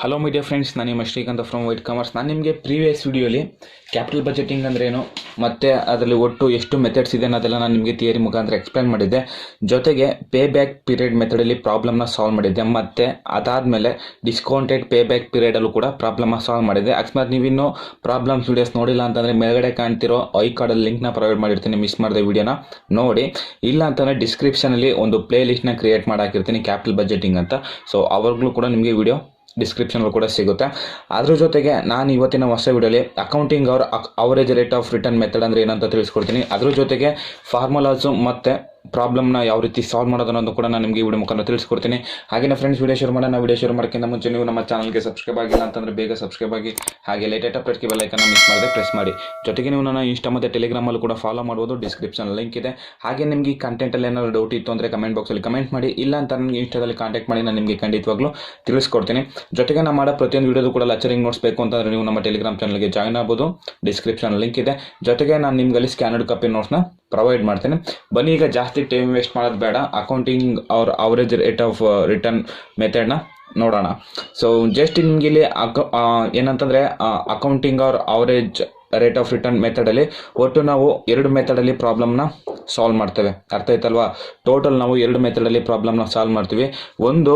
Hello media friends, ನಾನು ನಿಮ್ಮ Srikanth from white commerce. ನಾನು ನಿಮಗೆ ಪ್ರೀವಿಯಸ್ ವಿಡಿಯೋಲಿ ಕ್ಯಾಪಿಟಲ್ ಬಜೆಟಿಂಗ್ ಅಂದ್ರೇನು ಮತ್ತು ಅದರಲ್ಲಿ ಒಟ್ಟು ಎಷ್ಟು ಮೆಥಡ್ಸ್ ಇದೆ ಅನ್ನೋದೆಲ್ಲ ನಾನು ನಿಮಗೆ ಥಿಯರಿ ಮುಖಾಂತರ ಎಕ್ಸ್ಪ್ಲೇನ್ ಮಾಡಿದ್ದೆ. ಜೊತೆಗೆ ಪೇ ಬ್ಯಾಕ್ ಪೀರಿಯಡ್ ಮೆಥಡಲ್ಲಿ ಪ್ರಾಬ್ಲಮ್ನ ಸಾಲ್ವ್ ಮಾಡಿದ್ದೆ. ಮತ್ತು ಅದಾದಮೇಲೆ ಡಿಸ್ಕೌಂಟೆಡ್ ಪೇ ಬ್ಯಾಕ್ ಪೀರಿಯಡಲ್ಲೂ ಕೂಡ ಪ್ರಾಬ್ಲಮ್ನ ಸಾಲ್ವ್ ಮಾಡಿದ್ದೆ. ಅಕಸ್ಮಾತ್ ನೀವಿನ್ನೂ ಪ್ರಾಬ್ಲಮ್ಸ್ ವೀಡಿಯೋಸ್ ನೋಡಿಲ್ಲ ಅಂತಂದರೆ ಮೇಲ್ಗಡೆ ಕಾಣ್ತಿರೋ ಐ ಕಾರ್ಡಲ್ಲಿ ಲಿಂಕ್ನ ಪ್ರೊವೈಡ್ ಮಾಡಿರ್ತೀನಿ, ಮಿಸ್ ಮಾಡಿದೆ ವಿಡಿಯೋನ ನೋಡಿ. ಇಲ್ಲ ಅಂತಂದರೆ ಡಿಸ್ಕ್ರಿಪ್ಷನಲ್ಲಿ ಒಂದು ಪ್ಲೇ ಲಿಸ್ಟ್ನ ಕ್ರಿಯೇಟ್ ಮಾಡಾಕಿರ್ತೀನಿ ಕ್ಯಾಪಿಟಲ್ ಬಜೆಟಿಂಗ್ ಅಂತ. ಸೊ ಅವಾಗಲೂ ಕೂಡ ನಿಮಗೆ ವಿಡಿಯೋ ಡಿಸ್ಕ್ರಿಪ್ಷನಲ್ಲಿ ಕೂಡ ಸಿಗುತ್ತೆ. ಅದ್ರ ಜೊತೆಗೆ ನಾನು ಇವತ್ತಿನ ಹೊಸ ವಿಡಿಯೋಲಿ accounting average rate of return method ಅಂದರೆ ಏನಂತ ತಿಳಿಸ್ಕೊಡ್ತೀನಿ. ಅದ್ರ ಜೊತೆಗೆ ಫಾರ್ಮುಲಾಸು ಮತ್ತು ಪ್ರಾಬ್ಲಮ್ನ ಯಾವ ರೀತಿ ಸಾಲ್ವ್ ಮಾಡೋದು ಅನ್ನೋದು ಕೂಡ ನಾನು ನಿಮಗೆ ವಿಡಿಯೋ ಮುಖಾಂತರ ತಿಳಿಸ್ಕೊಡ್ತೀನಿ. ಹಾಗೆಯೇ ಫ್ರೆಂಡ್ಸ್, ವಿಡಿಯೋ ಶುರು ಮಾಡೋಣ. ವಿಡಿಯೋ ಶುರು ಮಾಡೋಕ್ಕಿಂತ ಮುಂಚೆ ನೀವು ನಮ್ಮ ಚಾನಲ್ಗೆ ಸಬ್ಸ್ಕ್ರೈಬ್ ಆಗಿಲ್ಲ ಅಂತಂದರೆ ಬೇಗ ಸಬ್ಸ್ಕ್ರೈಬ್ ಆಗಿ, ಹಾಗೆ ಲೇಟೆಸ್ಟ್ ಅಪ್ಡೇಟ್ಗೆ ಬೆಲ್ ಐಕನ್ನ ಮಿಸ್ ಮಾಡದೆ ಪ್ರೆಸ್ ಮಾಡಿ. ಜೊತೆಗೆ ನೀವು ನನ್ನ ಇನ್ಸ್ಟಾ ಮತ್ತು ಟೆಲಿಗ್ರಾಮಲ್ಲೂ ಕೂಡ ಫಾಲೋ ಮಾಡ್ಬೋದು, ಡಿಸ್ಕ್ರಿಪ್ಷನ್ ಲಿಂಕ್ ಇದೆ. ಹಾಗೆ ನಿಮಗೆ ಈ ಕಂಟೆಂಟಲ್ಲಿ ಏನಾದರೂ ಡೌಟ್ ಇತ್ತು ಅಂದರೆ ಕಮೆಂಟ್ ಬಾಕ್ಸಲ್ಲಿ ಕಮೆಂಟ್ ಮಾಡಿ. ಇಲ್ಲ ಅಂತ ನನಗೆ ಇನ್ಸ್ಟಾದಲ್ಲಿ ಕಾಂಟ್ಯಾಕ್ಟ್ ಮಾಡಿ, ನಾನು ನಿಮಗೆ ಖಂಡಿತವಾಗ್ಲೂ ತಿಳಿಸ್ಕೊಡ್ತೀನಿ. ಜೊತೆಗೆ ನಾನು ಮಾಡೋ ಪ್ರತಿಯೊಂದು ವಿಡಿಯೋದು ಕೂಡ ಲೆಕ್ಚರಿಂಗ್ ನೋಟ್ಸ್ ಬೇಕು ಅಂತಂದರೆ ನೀವು ನಮ್ಮ ಟೆಲಿಗ್ರಾಮ್ ಚಾನಲ್ಗೆ ಜಾಯ್ನ್ ಆಗ್ಬೋದು, ಡಿಸ್ಕ್ರಿಪ್ಷನ್ ಲಿಂಕ್ ಇದೆ. ಜೊತೆಗೆ ನಾನು ನಿಮ್ಗಲ್ಲಿ ಸ್ಕ್ಯಾನರ್ಡ್ ಕಾಪಿ ನೋಟ್ಸ್ನ ಪ್ರೊವೈಡ್ ಮಾಡ್ತೇನೆ. ಬನ್ನಿ, ಈಗ ಜಾಸ್ತಿ ಟೈಮ್ ವೇಸ್ಟ್ ಮಾಡೋದು ಬೇಡ, accounting average rate of return ಮೆಥಡ್ನ ನೋಡೋಣ. ಸೊ ಜಸ್ಟ್ ನಿಮಗೆ ಇಲ್ಲಿ ಏನಂತಂದರೆ accounting average rate of return ಮೆಥಡಲ್ಲಿ ಒಟ್ಟು ನಾವು 2 ಮೆಥಡಲ್ಲಿ ಪ್ರಾಬ್ಲಮ್ನ ಸಾಲ್ವ್ ಮಾಡ್ತೇವೆ. ಅರ್ಥ ಆಯ್ತಲ್ವಾ? ಟೋಟಲ್ ನಾವು 2 ಮೆಥಡಲ್ಲಿ ಪ್ರಾಬ್ಲಮ್ನ ಸಾಲ್ವ್ ಮಾಡ್ತೀವಿ. ಒಂದು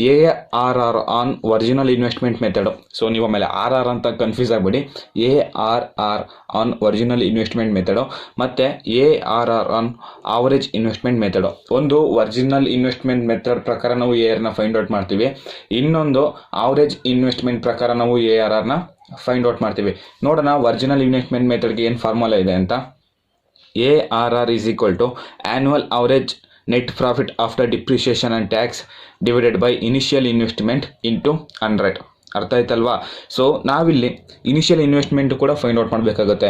ARR on original investment method. So ನೀವು ಆಮೇಲೆ RR ಅಂತ ಕನ್ಫ್ಯೂಸ್ ಆಗಬೇಡಿ. ARR on original investment method ಮತ್ತು ARR on average investment method. ಒಂದು ಒರಿಜಿನಲ್ ಇನ್ವೆಸ್ಟ್ಮೆಂಟ್ ಮೆಥಡ್ ಪ್ರಕಾರ ನಾವು ARRನ ಫೈಂಡ್ ಔಟ್ ಮಾಡ್ತೀವಿ. ಇನ್ನೊಂದು ಆವರೇಜ್ ಇನ್ವೆಸ್ಟ್ಮೆಂಟ್ ಪ್ರಕಾರ ನಾವು ARRನ ಫೈಂಡ್ ಔಟ್ ಮಾಡ್ತೀವಿ. ನೋಡೋಣ ಒರಿಜಿನಲ್ ಇನ್ವೆಸ್ಟ್ಮೆಂಟ್ ಮೆಥಡ್ಗೆ ಏನು ಫಾರ್ಮುಲಾ ಇದೆ ಅಂತ. ARR is equal to annual average net profit after depreciation and tax divided by initial investment into 100. ಅರ್ಥ ಆಯ್ತಲ್ವಾ? ಸೊ ನಾವಿಲ್ಲಿ ಇನಿಷಿಯಲ್ ಇನ್ವೆಸ್ಟ್ಮೆಂಟ್ ಕೂಡ ಫೈಂಡ್ ಔಟ್ ಮಾಡಬೇಕಾಗುತ್ತೆ.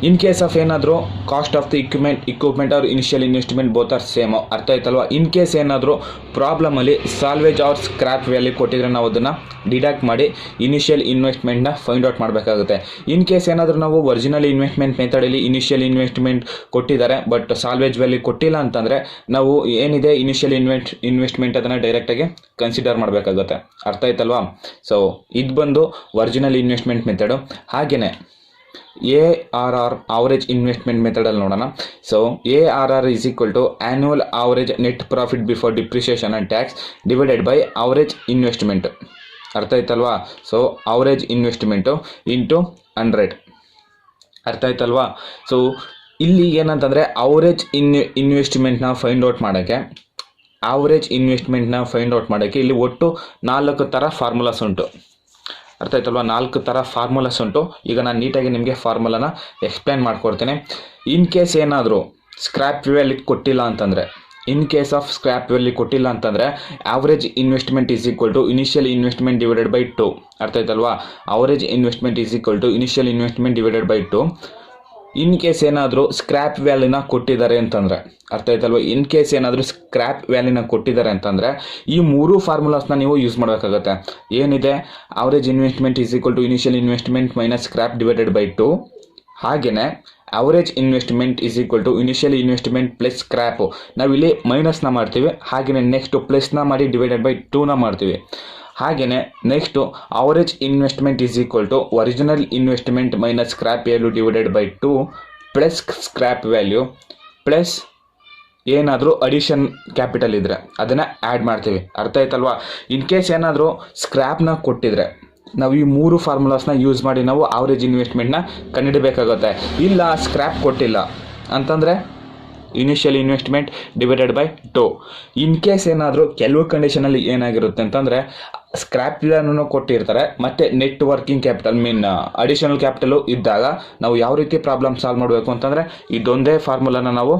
ಇನ್ ಕೇಸ್ ಆಫ್ ಏನಾದರೂ ಕಾಸ್ಟ್ ಆಫ್ ದಿ ಇಕ್ವಿಪ್ಮೆಂಟ್ ಅವ್ರ initial investment both are same. ಅರ್ಥ ಆಯ್ತಲ್ವಾ? In case ಏನಾದರೂ ಪ್ರಾಬ್ಲಮಲ್ಲಿ ಸಾಲ್ವೇಜ್ ಆರ್ ಸ್ಕ್ರ್ಯಾಪ್ ವ್ಯಾಲ್ಯೂ ಕೊಟ್ಟಿದ್ರೆ ನಾವು ಅದನ್ನು ಡಿಡಕ್ಟ್ ಮಾಡಿ ಇನಿಷಿಯಲ್ ಇನ್ವೆಸ್ಟ್ಮೆಂಟ್ನ ಫೈಂಡ್ ಔಟ್ ಮಾಡಬೇಕಾಗುತ್ತೆ. ಇನ್ ಕೇಸ್ ಏನಾದರೂ ನಾವು ಒರಿಜಿನಲ್ ಇನ್ವೆಸ್ಟ್ಮೆಂಟ್ ಮೆಥಡಲ್ಲಿ ಇನಿಷಿಯಲ್ ಇನ್ವೆಸ್ಟ್ಮೆಂಟ್ ಕೊಟ್ಟಿದ್ದಾರೆ ಬಟ್ ಸಾಲ್ವೇಜ್ ವ್ಯಾಲ್ಯೂ ಕೊಟ್ಟಿಲ್ಲ ಅಂತಂದರೆ ನಾವು ಏನಿದೆ ಇನಿಷಿಯಲ್ ಇನ್ವೆಸ್ಟ್ಮೆಂಟ್ ಅದನ್ನು ಡೈರೆಕ್ಟಾಗಿ ಕನ್ಸಿಡರ್ ಮಾಡಬೇಕಾಗುತ್ತೆ. ಅರ್ಥ ಆಯ್ತಲ್ವಾ? ಸೊ ಇದು ಬಂದು ಒರಿಜಿನಲ್ ಇನ್ವೆಸ್ಟ್ಮೆಂಟ್ ಮೆಥಡು. ಹಾಗೆಯೇ ARR ಆವರೇಜ್ ಇನ್ವೆಸ್ಟ್ಮೆಂಟ್ ಮೆಥಡಲ್ಲಿ ನೋಡೋಣ. So ARR is equal to annual average net profit before depreciation and tax divided by average investment. ಅರ್ಥ ಆಯ್ತಲ್ವಾ? So average investment into 100. ಅರ್ಥ ಆಯ್ತಲ್ವಾ? ಸೊ ಇಲ್ಲಿ ಏನಂತಂದರೆ ಆವರೇಜ್ ಇನ್ವೆಸ್ಟ್ಮೆಂಟ್ನ ಫೈಂಡ್ ಔಟ್ ಮಾಡೋಕ್ಕೆ ಇಲ್ಲಿ ಒಟ್ಟು 4 ಥರ ಫಾರ್ಮುಲಾಸ್ ಉಂಟು. ಅರ್ಥ ಆಯ್ತಲ್ವಾ? 4 ಥರ ಫಾರ್ಮುಲಾಸ್ ಉಂಟು. ಈಗ ನಾನು ನೀಟಾಗಿ ನಿಮಗೆ ಫಾರ್ಮುಲಾನ ಎಕ್ಸ್ಪ್ಲೇನ್ ಮಾಡ್ಕೊಡ್ತೇನೆ. ಇನ್ ಕೇಸ್ ಏನಾದರೂ ಸ್ಕ್ರ್ಯಾಪ್ ವ್ಯಾಲ್ಯೂ ಕೊಟ್ಟಿಲ್ಲ ಅಂತಂದರೆ, average investment is equal to initial investment divided by 2. ಅರ್ಥ ಆಯ್ತಲ್ವಾ? Average investment is equal to initial investment divided by 2. In case ಏನಾದರೂ ಸ್ಕ್ರ್ಯಾಪ್ ವ್ಯಾಲ್ಯೂನ ಕೊಟ್ಟಿದ್ದಾರೆ ಅಂತಂದರೆ, ಅರ್ಥ ಆಯ್ತಲ್ವ? ಇನ್ ಕೇಸ್ ಏನಾದರೂ ಸ್ಕ್ರ್ಯಾಪ್ ವ್ಯಾಲ್ಯೂನ ಕೊಟ್ಟಿದ್ದಾರೆ ಅಂತಂದರೆ ಈ 3 ಫಾರ್ಮುಲಾಸ್ನ ನೀವು ಯೂಸ್ ಮಾಡಬೇಕಾಗುತ್ತೆ. ಏನಿದೆ? Average investment is equal to initial investment minus scrap divided by 2. ಹಾಗೆಯೇ average investment is equal to initial investment plus scrap. ನಾವಿಲ್ಲಿ ಮೈನಸ್ನ ಮಾಡ್ತೀವಿ. ಹಾಗೆಯೇ ನೆಕ್ಸ್ಟು ಪ್ಲಸ್ನ ಮಾಡಿ ಡಿವೈಡೆಡ್ ಬೈ 2ನ ಮಾಡ್ತೀವಿ. ಹಾಗೆಯೇ next average investment is equal to original investment minus scrap value divided by 2 plus scrap value plus ಏನಾದರೂ ಅಡಿಷನ್ ಕ್ಯಾಪಿಟಲ್ ಇದ್ದರೆ ಅದನ್ನು ಆ್ಯಡ್ ಮಾಡ್ತೀವಿ. ಅರ್ಥ ಆಯ್ತಲ್ವಾ? ಇನ್ ಕೇಸ್ ಏನಾದರೂ ಸ್ಕ್ರ್ಯಾಪ್ನ ಕೊಟ್ಟಿದ್ರೆ ನಾವು ಈ 3 ಫಾರ್ಮುಲಾಸ್ನ ಯೂಸ್ ಮಾಡಿ ನಾವು ಆವರೇಜ್ ಇನ್ವೆಸ್ಟ್ಮೆಂಟ್ನ ಕಂಡುಹಿಡಬೇಕಾಗುತ್ತೆ. ಇಲ್ಲ ಸ್ಕ್ರ್ಯಾಪ್ ಕೊಟ್ಟಿಲ್ಲ ಅಂತಂದರೆ initial investment divided by 2. In case ಏನಾದರೂ ಕೆಲವು ಕಂಡೀಷನಲ್ಲಿ ಏನಾಗಿರುತ್ತೆ ಅಂತಂದರೆ ಸ್ಕ್ರ್ಯಾಪ್ ವ್ಯಾಲ್ಯೂನು ಕೊಟ್ಟಿರ್ತಾರೆ ಮತ್ತು net working capital additional capital ಇದ್ದಾಗ ನಾವು ಯಾವ ರೀತಿ ಪ್ರಾಬ್ಲಮ್ ಸಾಲ್ವ್ ಮಾಡಬೇಕು ಅಂತಂದರೆ ಇದೊಂದೇ ಫಾರ್ಮುಲಾನ ನಾವು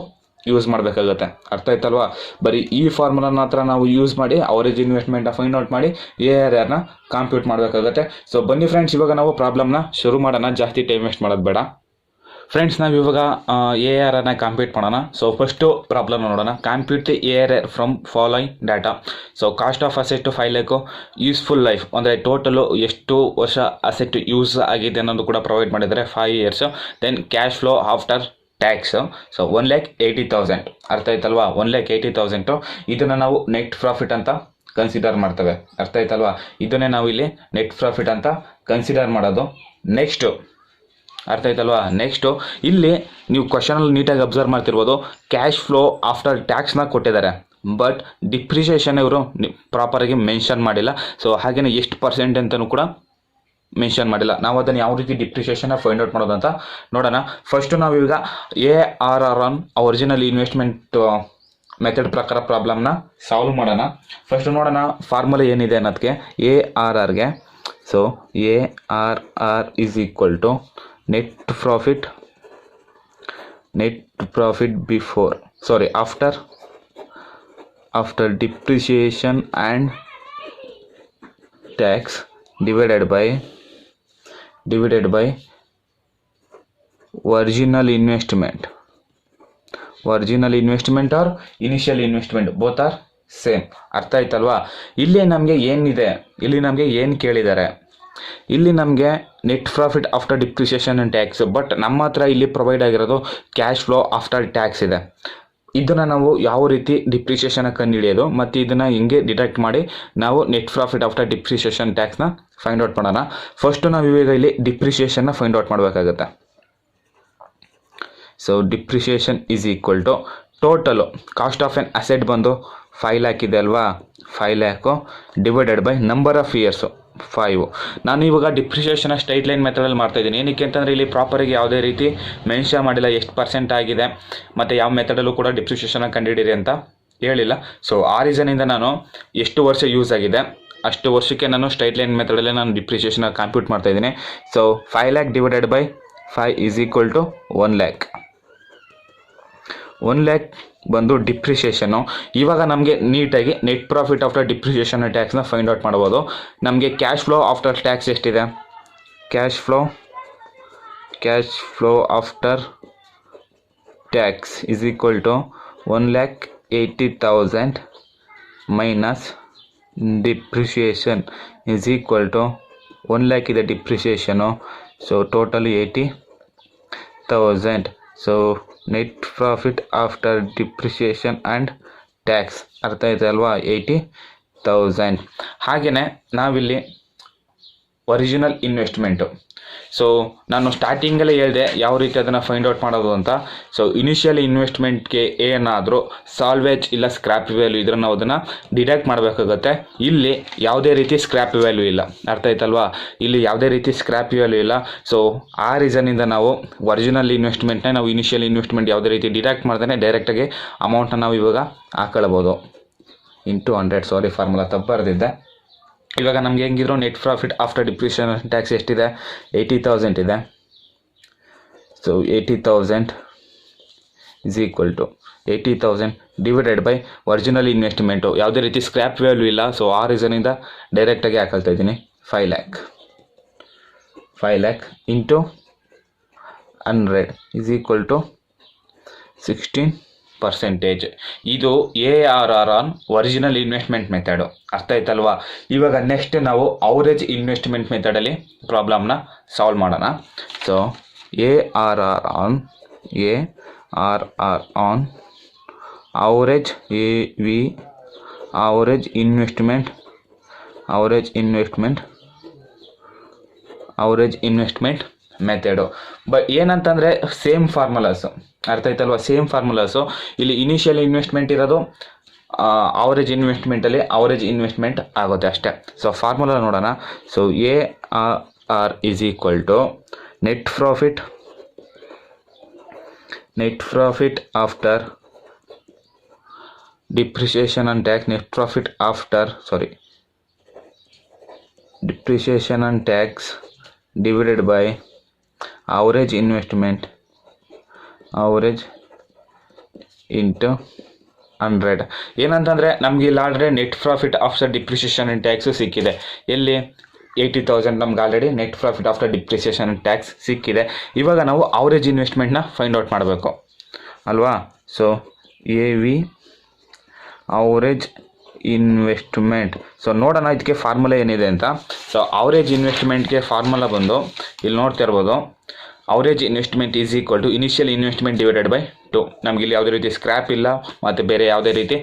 ಯೂಸ್ ಮಾಡಬೇಕಾಗುತ್ತೆ. ಅರ್ಥ ಆಯ್ತಲ್ವಾ? ಬರೀ ಈ ಫಾರ್ಮುಲಾನ ಹತ್ರ ನಾವು ಯೂಸ್ ಮಾಡಿ ಆವರೇಜ್ ಇನ್ವೆಸ್ಟ್ಮೆಂಟ್ನ ಫೈಂಡ್ ಔಟ್ ಮಾಡಿ ARRನ ಕಾಂಪ್ಯೂಟ್ ಮಾಡಬೇಕಾಗುತ್ತೆ. ಸೊ ಬನ್ನಿ ಫ್ರೆಂಡ್ಸ್, ಇವಾಗ ನಾವು ಪ್ರಾಬ್ಲಮ್ನ ಶುರು ಮಾಡೋಣ. ಜಾಸ್ತಿ ಟೈಮ್ ವೇಸ್ಟ್ ಮಾಡೋದು ಬೇಡ. ಫ್ರೆಂಡ್ಸ್, ನಾವು ಇವಾಗ ARRನ ಕಂಪ್ಯೂಟ್ ಮಾಡೋಣ. ಸೊ ಫಸ್ಟು ಪ್ರಾಬ್ಲಮ್ ನೋಡೋಣ. Compute the ARR from following data. So cost of asset 5 lakhs, useful life ಅಂದರೆ ಟೋಟಲು ಎಷ್ಟು ವರ್ಷ ಅಸೆಟ್ ಯೂಸ್ ಆಗಿದೆ ಅನ್ನೋದು ಕೂಡ ಪ್ರೊವೈಡ್ ಮಾಡಿದ್ದಾರೆ, 5 years. Then cash flow after tax. So 1,80,000. ಅರ್ಥ ಆಯ್ತಲ್ವಾ? 1,80,000. ಇದನ್ನು ನಾವು ನೆಟ್ ಪ್ರಾಫಿಟ್ ಅಂತ ಕನ್ಸಿಡರ್ ಮಾಡ್ತವೆ. ಅರ್ಥ ಆಯ್ತಲ್ವಾ? ಇದನ್ನೇ ನಾವು ಇಲ್ಲಿ ನೆಟ್ ಪ್ರಾಫಿಟ್ ಅಂತ ಕನ್ಸಿಡರ್ ಮಾಡೋದು. ನೆಕ್ಸ್ಟು ಅರ್ಥ ಆಯ್ತಲ್ವಾ? ನೆಕ್ಸ್ಟು ಇಲ್ಲಿ ನೀವು ಕ್ವಶನಲ್ಲಿ ನೀಟಾಗಿ ಅಬ್ಸರ್ವ್ ಮಾಡ್ತಿರ್ಬೋದು, ಕ್ಯಾಶ್ ಫ್ಲೋ ಆಫ್ಟರ್ ಟ್ಯಾಕ್ಸ್ನ ಕೊಟ್ಟಿದ್ದಾರೆ, ಬಟ್ ಡಿಪ್ರಿಷಿಯೇಷನ್ ಇವರು ಪ್ರಾಪರಾಗಿ ಮೆನ್ಷನ್ ಮಾಡಿಲ್ಲ. ಸೊ ಹಾಗೆಯೇ ಎಷ್ಟು ಪರ್ಸೆಂಟ್ ಅಂತಲೂ ಕೂಡ ಮೆನ್ಷನ್ ಮಾಡಿಲ್ಲ. ನಾವು ಅದನ್ನು ಯಾವ ರೀತಿ ಡಿಪ್ರಿಷಿಯೇಷನ್ನ ಫೈಂಡ್ ಔಟ್ ಮಾಡೋದು ಅಂತ ನೋಡೋಣ. ಫಸ್ಟು ನಾವೀಗ ARR on original investment method ಪ್ರಕಾರ ಪ್ರಾಬ್ಲಮ್ನ ಸಾಲ್ವ್ ಮಾಡೋಣ. ಫಸ್ಟು ನೋಡೋಣ ಫಾರ್ಮುಲಾ ಏನಿದೆ ಅನ್ನೋದಕ್ಕೆ ARRಗೆ. So ARR is equal to net profit before after depreciation and tax divided by original investment or initial investment, both are same. ಅರ್ಥ ಆಯ್ತಲ್ವಾ? ಇಲ್ಲಿ ನಮಗೆ ಏನಿದೆ, ಇಲ್ಲಿ ನಮಗೆ ಏನು ಕೇಳಿದ್ದಾರೆ, ಇಲ್ಲಿ ನಮಗೆ net profit after depreciation and tax, but ನಮ್ಮ ಹತ್ರ ಇಲ್ಲಿ ಪ್ರೊವೈಡ್ ಆಗಿರೋದು ಕ್ಯಾಶ್ ಫ್ಲೋ ಆಫ್ಟರ್ ಟ್ಯಾಕ್ಸ್ ಇದೆ. ಇದನ್ನು ನಾವು ಯಾವ ರೀತಿ ಡಿಪ್ರಿಷಿಯೇಷನ್ ಕಂಡುಹಿಡಿಯೋದು ಮತ್ತು ಇದನ್ನು ಹೆಂಗೆ ಡಿಡಕ್ಟ್ ಮಾಡಿ ನಾವು ನೆಟ್ ಪ್ರಾಫಿಟ್ ಆಫ್ಟರ್ ಡಿಪ್ರಿಷಿಯೇಷನ್ ಟ್ಯಾಕ್ಸ್ನ ಫೈಂಡ್ ಔಟ್ ಮಾಡೋಣ. ಫಸ್ಟು ನಾವು ಇವಾಗ ಇಲ್ಲಿ ಡಿಪ್ರಿಷಿಯೇಷನ್ನ ಫೈಂಡ್ ಔಟ್ ಮಾಡಬೇಕಾಗುತ್ತೆ. So depreciation is equal to total cost of an asset ಬಂದು 5 lakh ಇದೆ ಅಲ್ವಾ, 5 lakh divided by number of years 5. ನಾನು ಇವಾಗ ಡಿಪ್ರಿಷಿಯೇಷನ್ ಸ್ಟ್ರೈಟ್ ಲೈನ್ ಮೆಥಡಲ್ಲಿ ಮಾಡ್ತಾಯಿದ್ದೀನಿ. ಏನಕ್ಕೆ ಅಂತಂದರೆ ಇಲ್ಲಿ ಪ್ರಾಪರಾಗಿ ಯಾವುದೇ ರೀತಿ ಮೆನ್ಷನ್ ಮಾಡಿಲ್ಲ ಎಷ್ಟು ಪರ್ಸೆಂಟ್ ಆಗಿದೆ ಮತ್ತು ಯಾವ ಮೆಥಡಲ್ಲೂ ಕೂಡ ಡಿಪ್ರಿಷಿಯೇಷನ್ನ ಕಂಡುಹಿಡಿಯಿರಿ ಅಂತ ಹೇಳಿಲ್ಲ. ಸೊ ಆ ರೀಸನಿಂದ ನಾನು ಎಷ್ಟು ವರ್ಷ ಯೂಸ್ ಆಗಿದೆ ಅಷ್ಟು ವರ್ಷಕ್ಕೆ ನಾನು ಸ್ಟ್ರೈಟ್ ಲೈನ್ ಮೆಥಡಲ್ಲೇ ನಾನು ಡಿಪ್ರಿಷಿಯೇಷನ್ನ ಕಂಪ್ಯೂಟ್ ಮಾಡ್ತಾಯಿದ್ದೀನಿ. So 5 lakh divided by 5 is equal to 1 lakh. 1 lakh ಬಂದು ಡಿಪ್ರಿಷಿಯೇಷನ್ನು. ಇವಾಗ ನಮಗೆ ನೀಟಾಗಿ ನೆಟ್ ಪ್ರಾಫಿಟ್ ಆಫ್ಟರ್ ಡಿಪ್ರಿಷಿಯೇಷನ್ ಟ್ಯಾಕ್ಸ್ನ ಫೈಂಡ್ ಔಟ್ ಮಾಡ್ಬೋದು. ನಮಗೆ ಕ್ಯಾಶ್ ಫ್ಲೋ ಆಫ್ಟರ್ ಟ್ಯಾಕ್ಸ್ ಎಷ್ಟಿದೆ, cash flow after tax is equal to 1,80,000 minus depreciation is equal to 1 lakh ಇದೆ depreciation. So total 80,000. So net profit after depreciation and tax ಅರ್ಥ ಆಯ್ತು ಅಲ್ವಾ, 80,000. ಹಾಗೆಯೇ ನಾವಿಲ್ಲಿ ಒರಿಜಿನಲ್ ಇನ್ವೆಸ್ಟ್ಮೆಂಟು. ಸೊ ನಾನು ಸ್ಟಾರ್ಟಿಂಗಲ್ಲೇ ಹೇಳಿದೆ ಯಾವ ರೀತಿ ಅದನ್ನು ಫೈಂಡ್ ಔಟ್ ಮಾಡೋದು ಅಂತ. ಸೊ ಇನಿಷಿಯಲ್ ಇನ್ವೆಸ್ಟ್ಮೆಂಟ್ಗೆ ಏನಾದರೂ ಸಾಲ್ವೇಜ್ ಇಲ್ಲ ಸ್ಕ್ರ್ಯಾಪ್ ವ್ಯಾಲ್ಯೂ ಇದ್ರೆ ನಾವು ಅದನ್ನು ಡಿಡಕ್ಟ್ ಮಾಡಬೇಕಾಗುತ್ತೆ. ಇಲ್ಲಿ ಯಾವುದೇ ರೀತಿ ಸ್ಕ್ರ್ಯಾಪ್ ವ್ಯಾಲ್ಯೂ ಇಲ್ಲ. ಅರ್ಥ ಆಯ್ತಲ್ವಾ? ಇಲ್ಲಿ ಯಾವುದೇ ರೀತಿ ಸ್ಕ್ರ್ಯಾಪ್ ವ್ಯಾಲ್ಯೂ ಇಲ್ಲ. ಸೊ ಆ ರೀಸನಿಂದ ನಾವು ಒರಿಜಿನಲ್ ಇನ್ವೆಸ್ಟ್ಮೆಂಟ್ನ ನಾವು ಇನಿಷಿಯಲ್ ಇನ್ವೆಸ್ಟ್ಮೆಂಟ್ ಯಾವುದೇ ರೀತಿ ಡಿಡಕ್ಟ್ ಮಾಡ್ದೇ ಡೈರೆಕ್ಟಾಗಿ ಅಮೌಂಟನ್ನು ನಾವು ಇವಾಗ ಹಾಕೊಳ್ಬೋದು. ಇಂಟು 100 ಫಾರ್ಮುಲಾ ತಪ್ಪು ಬರೆದಿದ್ದೆ. ಇವಾಗ ನಮ್ಗೆ ಹೆಂಗಿದ್ರು net profit after depreciation tax ಎಷ್ಟಿದೆ, 80,000 ಇದೆ. So 80,000 is equal to 80,000 divided by original investment. ಯಾವುದೇ ರೀತಿ ಸ್ಕ್ರ್ಯಾಪ್ ವ್ಯಾಲ್ಯೂ ಇಲ್ಲ. ಸೊ ಆ ರೀಸನಿಂದ ಡೈರೆಕ್ಟಾಗಿ ಹಾಕೊಳ್ತಾ ಇದ್ದೀನಿ 5 lakh into 100 is equal to 16%. ಇದು ARR on original investment method. ಅರ್ಥ ಆಯ್ತಲ್ವಾ? ಇವಾಗ ನೆಕ್ಸ್ಟ್ ನಾವು ಅವರೇಜ್ ಇನ್ವೆಸ್ಟ್ಮೆಂಟ್ ಮೆಥಡಲ್ಲಿ ಪ್ರಾಬ್ಲಮ್ನ ಸಾಲ್ವ್ ಮಾಡೋಣ. So ARR on average investment method. ಏನಂತಂದರೆ ಸೇಮ್ ಫಾರ್ಮುಲಾಸು. ಅರ್ಥ ಆಯ್ತಲ್ವಾ? Same formulas. ಇಲ್ಲಿ ಇನಿಷಿಯಲ್ ಇನ್ವೆಸ್ಟ್ಮೆಂಟ್ ಇರೋದು ಅವರೇಜ್ ಇನ್ವೆಸ್ಟ್ಮೆಂಟಲ್ಲಿ ಅವರೇಜ್ ಇನ್ವೆಸ್ಟ್ಮೆಂಟ್ ಆಗುತ್ತೆ ಅಷ್ಟೇ. ಸೊ ಫಾರ್ಮುಲಾ ನೋಡೋಣ. So ARR is equal to net profit after depreciation and tax divided by average investment into 100. ಏನಂತಂದರೆ ನಮಗೆ ಇಲ್ಲಿ already net profit after depreciation and tax ಸಿಕ್ಕಿದೆ. ಎಲ್ಲಿ 80,000 ನಮ್ಗೆ already net profit after depreciation and tax ಸಿಕ್ಕಿದೆ. ಇವಾಗ ನಾವು ಅವರೇಜ್ ಇನ್ವೆಸ್ಟ್ಮೆಂಟ್ನ ಫೈಂಡ್ ಔಟ್ ಮಾಡಬೇಕು ಅಲ್ವಾ? So AV average investment. So ನೋಡೋಣ ಇದಕ್ಕೆ ಫಾರ್ಮುಲಾ ಏನಿದೆ ಅಂತ. ಸೊ ಅವರೇಜ್ ಇನ್ವೆಸ್ಟ್ಮೆಂಟ್ಗೆ ಫಾರ್ಮುಲಾ ಬಂದು ಇಲ್ಲಿ ನೋಡ್ತಾ ಇರ್ಬೋದು. Average investment is equal to initial investment divided by 2. ನಮ್ಗೆ ಇಲ್ಲಿ ಯಾವುದೇ ರೀತಿ ಸ್ಕ್ರ್ಯಾಪ್ ಇಲ್ಲ ಮತ್ತು ಬೇರೆ ಯಾವುದೇ ರೀತಿ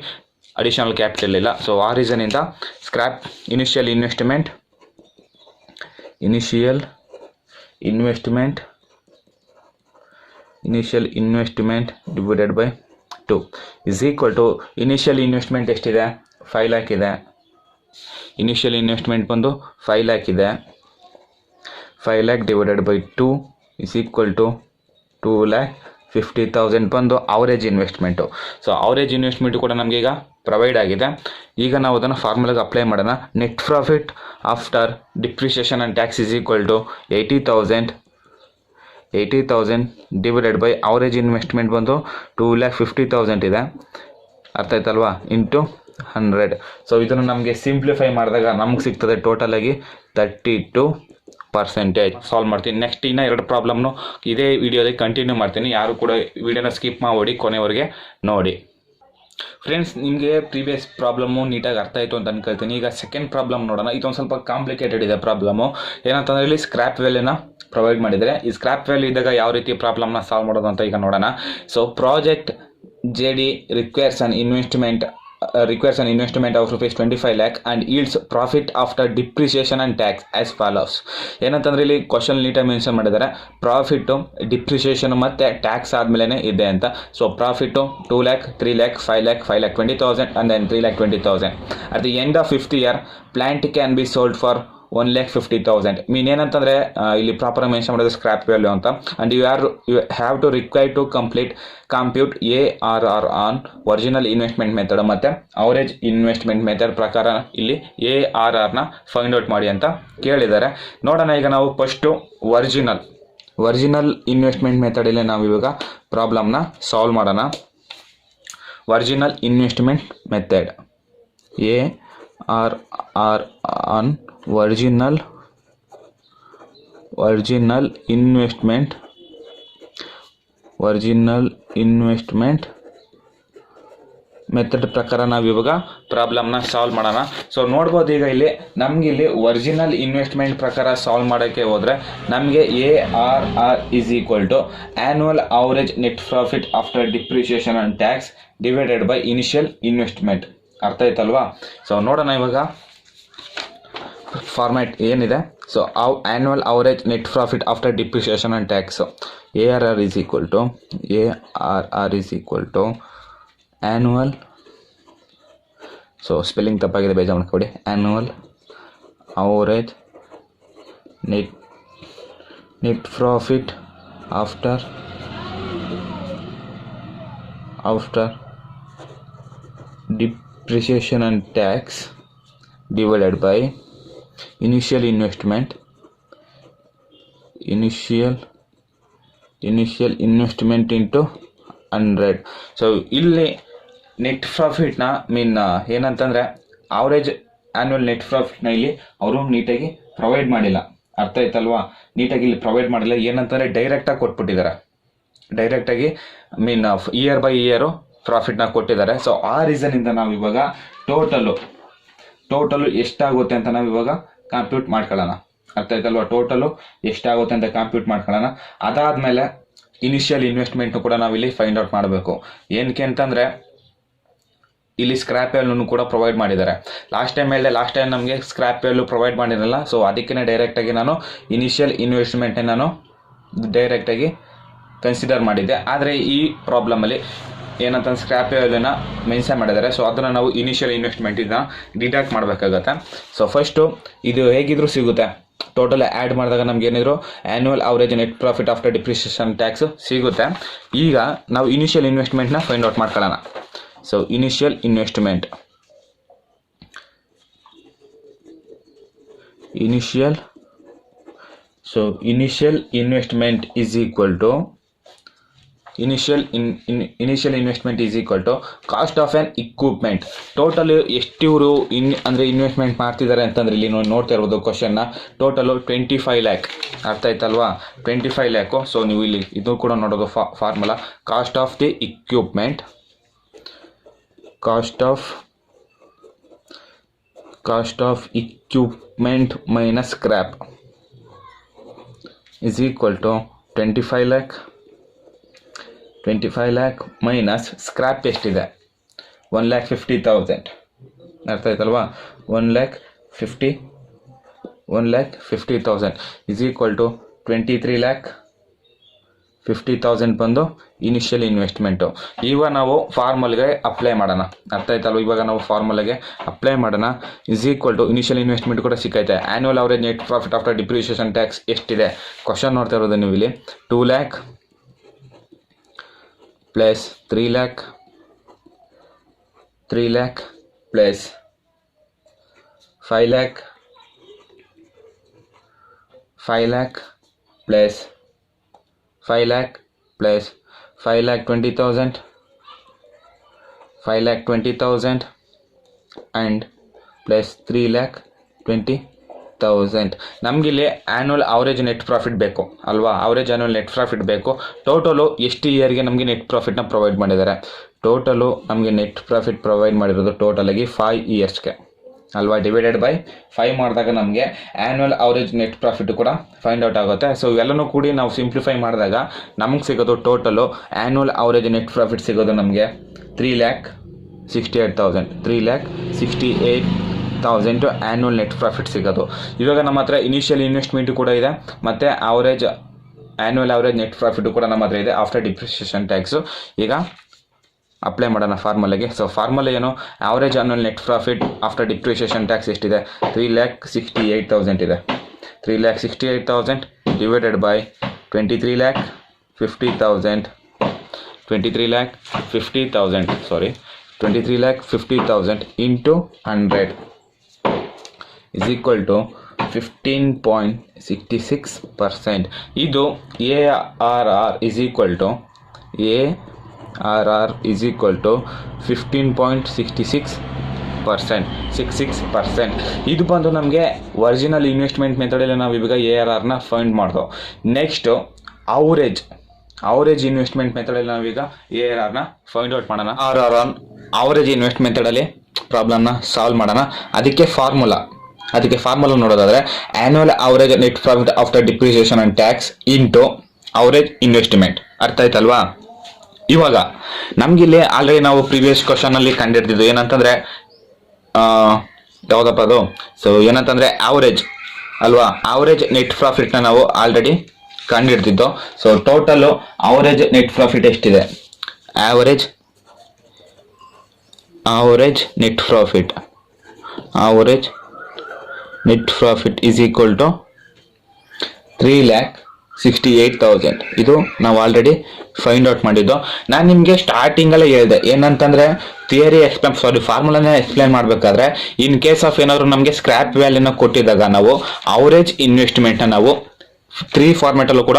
ಅಡಿಷನಲ್ ಕ್ಯಾಪಿಟಲ್ ಇಲ್ಲ. ಸೊ ಆ ರೀಸನಿಂದ scrap initial investment divided by 2 is equal to initial investment ಎಷ್ಟಿದೆ 5 ಲ್ಯಾಕ್ ಇದೆ. ಇನಿಷಿಯಲ್ ಇನ್ವೆಸ್ಟ್ಮೆಂಟ್ ಬಂದು 5 ಲ್ಯಾಕ್ ಇದೆ. 5 lakh divided by 2 is equal to 2,50,000 ಬಂದು average investment. So average investment ಕೂಡ ನಮಗೆ ಈಗ ಪ್ರೊವೈಡ್ ಆಗಿದೆ. ಈಗ ನಾವು ಅದನ್ನು ಫಾರ್ಮುಲಾಗೆ ಅಪ್ಲೈ ಮಾಡೋಣ. Net profit after depreciation and tax is equal to 80,000 divided by average investment ಬಂದು 2,50,000 ಇದೆ, ಅರ್ಥ ಆಯ್ತಲ್ವಾ, ಇಂಟು 100. ಸೊ ಇದನ್ನು ನಮಗೆ ಸಿಂಪ್ಲಿಫೈ ಮಾಡಿದಾಗ ನಮ್ಗೆ ಸಿಗ್ತದೆ ಟೋಟಲಾಗಿ 32%. ಸಾಲ್ವ್ ಮಾಡ್ತೀನಿ. ನೆಕ್ಸ್ಟ್ ಇನ್ನು 2 ಪ್ರಾಬ್ಲಮ್ನು ಇದೇ ವಿಡಿಯೋದಲ್ಲಿ ಕಂಟಿನ್ಯೂ ಮಾಡ್ತೀನಿ. ಯಾರು ಕೂಡ ವಿಡಿಯೋನ ಸ್ಕಿಪ್ ಮಾಡಿ ಕೊನೆವರೆಗೆ ನೋಡಿ. ಫ್ರೆಂಡ್ಸ್, ನಿಮಗೆ ಪ್ರೀವಿಯಸ್ ಪ್ರಾಬ್ಲಮ್ಮು ನೀಟಾಗಿ ಅರ್ಥ ಆಯಿತು ಅಂತ ಅನ್ಕೊಳ್ತೀನಿ. ಈಗ ಸೆಕೆಂಡ್ ಪ್ರಾಬ್ಲಮ್ ನೋಡೋಣ. ಇದೊಂದು ಸ್ವಲ್ಪ ಕಾಂಪ್ಲಿಕೇಟೆಡ್ ಇದೆ ಪ್ರಾಬ್ಲಮ್ಮು. ಏನಂತಂದರೆ ಇಲ್ಲಿ ಸ್ಕ್ರ್ಯಾಪ್ ವ್ಯಾಲ್ಯೂನ ಪ್ರೊವೈಡ್ ಮಾಡಿದರೆ, ಈ ಸ್ಕ್ರ್ಯಾಪ್ ವ್ಯಾಲ್ಯೂ ಇದ್ದಾಗ ಯಾವ ರೀತಿ ಪ್ರಾಬ್ಲಮ್ನ ಸಾಲ್ವ್ ಮಾಡೋದು ಅಂತ ಈಗ ನೋಡೋಣ. So project JD requires an investment of rupees 25 lakh and yields profit after depreciation and tax as follows. ಏನಂತಂದ್ರೆ ಇಲ್ಲಿ ಕ್ವಶನ್ ನೀಟಾಗಿ ಮೆನ್ಷನ್ ಮಾಡಿದ್ದಾರೆ. ಪ್ರಾಫಿಟ್ಟು, ಡಿಪ್ರಿಸಿಯೇಷನ್ ಮತ್ತು ಟ್ಯಾಕ್ಸ್ ಆದಮೇಲೆ ಇದೆ ಅಂತ. So profit 2 lakh, 3 lakh, 5 lakh, 5,20,000 and then 3,20,000. At the end of 5th year, plant can be sold for 1,50,000. Mean ಏನಂತಂದರೆ ಇಲ್ಲಿ ಪ್ರಾಪರ್ ಮೆನ್ಷನ್ ಮಾಡೋದು ಸ್ಕ್ರ್ಯಾಪ್ ವ್ಯಾಲ್ಯೂ ಅಂತ. And you have to require to compute ARR on original investment method ಮತ್ತು average investment method ಪ್ರಕಾರ ಇಲ್ಲಿ ARRನ find out ಮಾಡಿ ಅಂತ ಕೇಳಿದ್ದಾರೆ. ನೋಡೋಣ ಈಗ ನಾವು ಫಸ್ಟು ಒರಿಜಿನಲ್ ಇನ್ವೆಸ್ಟ್ಮೆಂಟ್ ಮೆಥಡಲ್ಲೇ ನಾವು ಇವಾಗ ಪ್ರಾಬ್ಲಮ್ನ ಸಾಲ್ವ್ ಮಾಡೋಣ. Original investment method ARR on original investment method ಪ್ರಕಾರ ನಾವು ಇವಾಗ ಪ್ರಾಬ್ಲಮ್ನ ಸಾಲ್ವ್ ಮಾಡೋಣ. ಸೊ ನೋಡ್ಬೋದು ಈಗ ಇಲ್ಲಿ ನಮ್ಗೆ ಇಲ್ಲಿ ಒರಿಜಿನಲ್ ಇನ್ವೆಸ್ಟ್ಮೆಂಟ್ ಪ್ರಕಾರ ಸಾಲ್ವ್ ಮಾಡೋಕ್ಕೆ ಹೋದರೆ ನಮಗೆ ARR is equal to annual average net profit after depreciation and tax divided by initial investment. ಅರ್ಥ ಆಯ್ತಲ್ವಾ? ಸೊ ನೋಡೋಣ ಇವಾಗ ಫಾರ್ಮ್ಯಾಟ್ ಏನಿದೆ. So annual average net profit after depreciation and tax ARR is equal to annual, so spelling ತಪ್ಪಾಗಿದೆ ಬೇಜಾರು ಮಾಡ್ಕೊಡಿ, annual average net profit after depreciation and tax divided by initial investment into 100. So ಇಲ್ಲಿ net ಪ್ರಾಫಿಟ್ನ ಏನಂತಂದರೆ average annual net ಪ್ರಾಫಿಟ್ನ ಇಲ್ಲಿ ಅವರು ನೀಟಾಗಿ provide ಮಾಡಿಲ್ಲ. ಅರ್ಥ ಆಯ್ತಲ್ವಾ? ನೀಟಾಗಿ ಇಲ್ಲಿ ಪ್ರೊವೈಡ್ ಮಾಡಿಲ್ಲ. ಏನಂತಂದರೆ ಡೈರೆಕ್ಟಾಗಿ ಕೊಟ್ಬಿಟ್ಟಿದ್ದಾರೆ. ಡೈರೆಕ್ಟಾಗಿ ಇಯರ್ ಬೈ ಇಯರು ಪ್ರಾಫಿಟ್ನ ಕೊಟ್ಟಿದ್ದಾರೆ. ಸೊ ಆ ರೀಸನಿಂದ ನಾವು ಇವಾಗ ಟೋಟಲು ಎಷ್ಟಾಗುತ್ತೆ ಅಂತ ನಾವು ಇವಾಗ ಕಂಪ್ಯೂಟ್ ಮಾಡ್ಕೊಳ್ಳೋಣ. ಅರ್ಥ ಆಯ್ತಲ್ವಾ? ಟೋಟಲು ಎಷ್ಟಾಗುತ್ತೆ ಅಂತ ಕಂಪ್ಯೂಟ್ ಮಾಡ್ಕೊಳ್ಳೋಣ. ಅದಾದಮೇಲೆ ಇನಿಷಿಯಲ್ ಇನ್ವೆಸ್ಟ್ಮೆಂಟ್ನು ಕೂಡ ನಾವು ಇಲ್ಲಿ ಫೈಂಡ್ ಔಟ್ ಮಾಡಬೇಕು. ಏನಕ್ಕೆ ಅಂತಂದರೆ ಇಲ್ಲಿ ಸ್ಕ್ರ್ಯಾಪ್ ವ್ಯಾಲ್ಯೂನು ಕೂಡ ಪ್ರೊವೈಡ್ ಮಾಡಿದ್ದಾರೆ. ಲಾಸ್ಟ್ ಟೈಮ್ ನಮಗೆ ಸ್ಕ್ರ್ಯಾಪ್ ವ್ಯಾಲ್ಯೂ ಪ್ರೊವೈಡ್ ಮಾಡಿರಲ್ಲ. ಸೊ ಅದಕ್ಕೇ ಡೈರೆಕ್ಟಾಗಿ ನಾನು ಇನಿಷಿಯಲ್ ಇನ್ವೆಸ್ಟ್ಮೆಂಟ್ನೇ ನಾನು ಡೈರೆಕ್ಟಾಗಿ ಕನ್ಸಿಡರ್ ಮಾಡಿದ್ದೆ. ಆದರೆ ಈ ಪ್ರಾಬ್ಲಮಲ್ಲಿ ಏನಂತಂದ್ರೆ ಸ್ಕ್ರ್ಯಾಪ್ ವ್ಯಾಲ್ಯೂನ ಮೆನ್ಷನ್ ಮಾಡಿದ್ದಾರೆ. ಸೊ ಅದನ್ನು ನಾವು ಇನಿಷಿಯಲ್ ಇನ್ವೆಸ್ಟ್ಮೆಂಟಿಂದ ಡಿಡಕ್ಟ್ ಮಾಡಬೇಕಾಗತ್ತೆ. ಸೊ ಫಸ್ಟು ಇದು ಹೇಗಿದ್ರೂ ಸಿಗುತ್ತೆ. ಟೋಟಲ್ ಆ್ಯಡ್ ಮಾಡಿದಾಗ ನಮ್ಗೆ ಏನಿದ್ರು annual average net profit after depreciation tax ಸಿಗುತ್ತೆ. ಈಗ ನಾವು ಇನಿಷಿಯಲ್ ಇನ್ವೆಸ್ಟ್ಮೆಂಟ್ನ ಫೈಂಡ್ ಔಟ್ ಮಾಡ್ಕೊಳ್ಳೋಣ. So initial investment is equal to initial investment is equal to cost of an equipment. Total ಎಷ್ಟು ಇವರು ಇನ್ವೆಸ್ಟ್ಮೆಂಟ್ ಮಾಡ್ತಿದ್ದಾರೆ ಅಂತಂದ್ರೆ ಇಲ್ಲಿ ನೋಡ್ತಾ ಇರ್ಬೋದು ಕ್ವಶನ್ನ. Total 25 lac. ಅರ್ಥ ಆಯ್ತಲ್ವಾ? 25 ಲ್ಯಾಕು. ಸೊ ನೀವು ಇಲ್ಲಿ ಇದು ಕೂಡ ನೋಡೋದು formula cost of the equipment, cost of equipment minus scrap is equal to 25 lakh minus scrap ಎಷ್ಟಿದೆ 1,50,000 ಅರ್ಥ ಆಯ್ತಲ್ವಾ. 1,50,000 ಇಸ್ ಈಕ್ವಲ್ ಟು 23,50,000 ಬಂದು ಇನಿಷಿಯಲ್ ಇನ್ವೆಸ್ಟ್ಮೆಂಟು. ಇವಾಗ ನಾವು ಫಾರ್ಮಲ್ಗೆ ಅಪ್ಲೈ ಮಾಡೋಣ. ಅರ್ಥ ಆಯ್ತಲ್ವ. ಇವಾಗ ನಾವು ಫಾರ್ಮಲ್ಗೆ ಅಪ್ಲೈ ಮಾಡೋಣ. Is equal to initial investment ಕೂಡ ಸಿಕ್ಕೈತೆ. Annual average net profit after depreciation tax ಎಷ್ಟಿದೆ ಕ್ವಶನ್ ನೋಡ್ತಾ ಇರೋದು ನೀವು ಇಲ್ಲಿ. 2 lakh plus 3 lakh plus 5 lakh plus 5 lakh plus 5,20,000 and plus 3,20,000. ನಮಗಿಲ್ಲಿ ಆ್ಯನ್ಯುವಲ್ ಅವರೇಜ್ ನೆಟ್ ಪ್ರಾಫಿಟ್ ಬೇಕು ಅಲ್ವಾ. ಅವರೇಜ್ ಆ್ಯನ್ಯುವಲ್ ನೆಟ್ ಪ್ರಾಫಿಟ್ ಬೇಕು. ಟೋಟಲು ಎಷ್ಟು ಇಯರ್ಗೆ ನಮಗೆ ನೆಟ್ ಪ್ರಾಫಿಟ್ನ ಪ್ರೊವೈಡ್ ಮಾಡಿದ್ದಾರೆ. ಟೋಟಲು ನಮಗೆ ನೆಟ್ ಪ್ರಾಫಿಟ್ ಪ್ರೊವೈಡ್ ಮಾಡಿರೋದು ಟೋಟಲಾಗಿ 5 ಇಯರ್ಸ್ಗೆ ಅಲ್ವಾ. ಡಿವೈಡೆಡ್ ಬೈ 5 ಮಾಡಿದಾಗ ನಮಗೆ ಆ್ಯನ್ಯುವಲ್ ಅವರೇಜ್ ನೆಟ್ ಪ್ರಾಫಿಟ್ ಕೂಡ ಫೈಂಡ್ ಔಟ್ ಆಗುತ್ತೆ. ಸೊ ಇವೆಲ್ಲನೂ ಕೂಡಿ ನಾವು ಸಿಂಪ್ಲಿಫೈ ಮಾಡಿದಾಗ ನಮಗೆ ಸಿಗೋದು total annual average net profit ಸಿಗೋದು ನಮಗೆ 3,68,000 ಆ್ಯನ್ಯುವಲ್ ನೆಟ್ ಪ್ರಾಫಿಟ್ ಸಿಗೋದು. ಇವಾಗ ನಮ್ಮ ಹತ್ರ ಇನಿಷಿಯಲ್ ಇನ್ವೆಸ್ಟ್ಮೆಂಟು ಕೂಡ ಇದೆ ಮತ್ತು ಆ್ಯನ್ಯುವಲ್ ಅವರೇಜ್ ನೆಟ್ ಪ್ರಾಫಿಟು ಕೂಡ ನಮ್ಮ ಹತ್ರ ಇದೆ ಆಫ್ಟರ್ ಡಿಪ್ರಿಸಿಯೇಷನ್ ಟ್ಯಾಕ್ಸು. ಈಗ ಅಪ್ಲೈ ಮಾಡೋಣ ಫಾರ್ಮುಲಾಗೆ. ಸೊ ಫಾರ್ಮುಲಾ ಏನು, average annual net profit after depreciation tax ಎಷ್ಟಿದೆ, 3,68,000 ಇದೆ. 3,68,000 divided by 23,50,000 into 100 is equal to 15.66%. ಇದು ARR ಇಸ್ ಈಕ್ವಲ್ ಟು 15.66%. ಇದು ಬಂದು ನಮಗೆ ಒರಿಜಿನಲ್ ಇನ್ವೆಸ್ಟ್ಮೆಂಟ್ ಮೆಥಡಲ್ಲಿ ನಾವು ಇವಾಗ ARRನ ಫೈಂಡ್ ಮಾಡ್ದೋ. ನೆಕ್ಸ್ಟು ಅವರೇಜ್ ಇನ್ವೆಸ್ಟ್ಮೆಂಟ್ ಮೆಥಡಲ್ಲಿ ನಾವೀಗ ARRನ ಫೈಂಡ್ ಔಟ್ ಮಾಡೋಣ. ಅವರೇಜ್ ಇನ್ವೆಸ್ಟ್ಮೆಂಟ್ ಮೆಥಡಲ್ಲಿ ಪ್ರಾಬ್ಲಮ್ನ ಸಾಲ್ವ್ ಮಾಡೋಣ. ಅದಕ್ಕೆ ಫಾರ್ಮುಲಾ ನೋಡೋದಾದರೆ annual average net profit after depreciation and tax into average investment. ಅರ್ಥ ಆಯ್ತಲ್ವಾ. ಇವಾಗ ನಮಗಿಲ್ಲಿ ಆಲ್ರೆಡಿ ನಾವು ಪ್ರೀವಿಯಸ್ ಕ್ವಶನಲ್ಲಿ ಕಂಡಿಡ್ದಿದ್ದು ಏನಂತಂದರೆ ಯಾವುದಪ್ಪ ಅದು. ಸೊ ಏನಂತಂದರೆ ಆವರೇಜ್ ಅಲ್ವಾ. ಆವರೇಜ್ ನೆಟ್ ಪ್ರಾಫಿಟ್ನ ನಾವು ಆಲ್ರೆಡಿ ಕಂಡಿಡ್ತಿದ್ದು. So total average net profit ಎಷ್ಟಿದೆ, average net profit is equal to 3,68,000. ಇದು ನಾವು ಆಲ್ರೆಡಿ ಫೈಂಡ್ ಔಟ್ ಮಾಡಿದ್ದು. ನಾನು ನಿಮಗೆ ಸ್ಟಾರ್ಟಿಂಗಲ್ಲೇ ಹೇಳಿದೆ ಏನಂತಂದರೆ ಫಾರ್ಮುಲಾನೇ ಎಕ್ಸ್ಪ್ಲೈನ್ ಮಾಡಬೇಕಾದ್ರೆ ಇನ್ ಕೇಸ್ ಆಫ್ ಏನಾದರೂ ನಮಗೆ ಸ್ಕ್ರ್ಯಾಪ್ ವ್ಯಾಲ್ಯೂನ ಕೊಟ್ಟಿದ್ದಾಗ ನಾವು ಅವರೇಜ್ ಇನ್ವೆಸ್ಟ್ಮೆಂಟ್ನ ನಾವು 3 ಫಾರ್ಮೆಟಲ್ಲೂ ಕೂಡ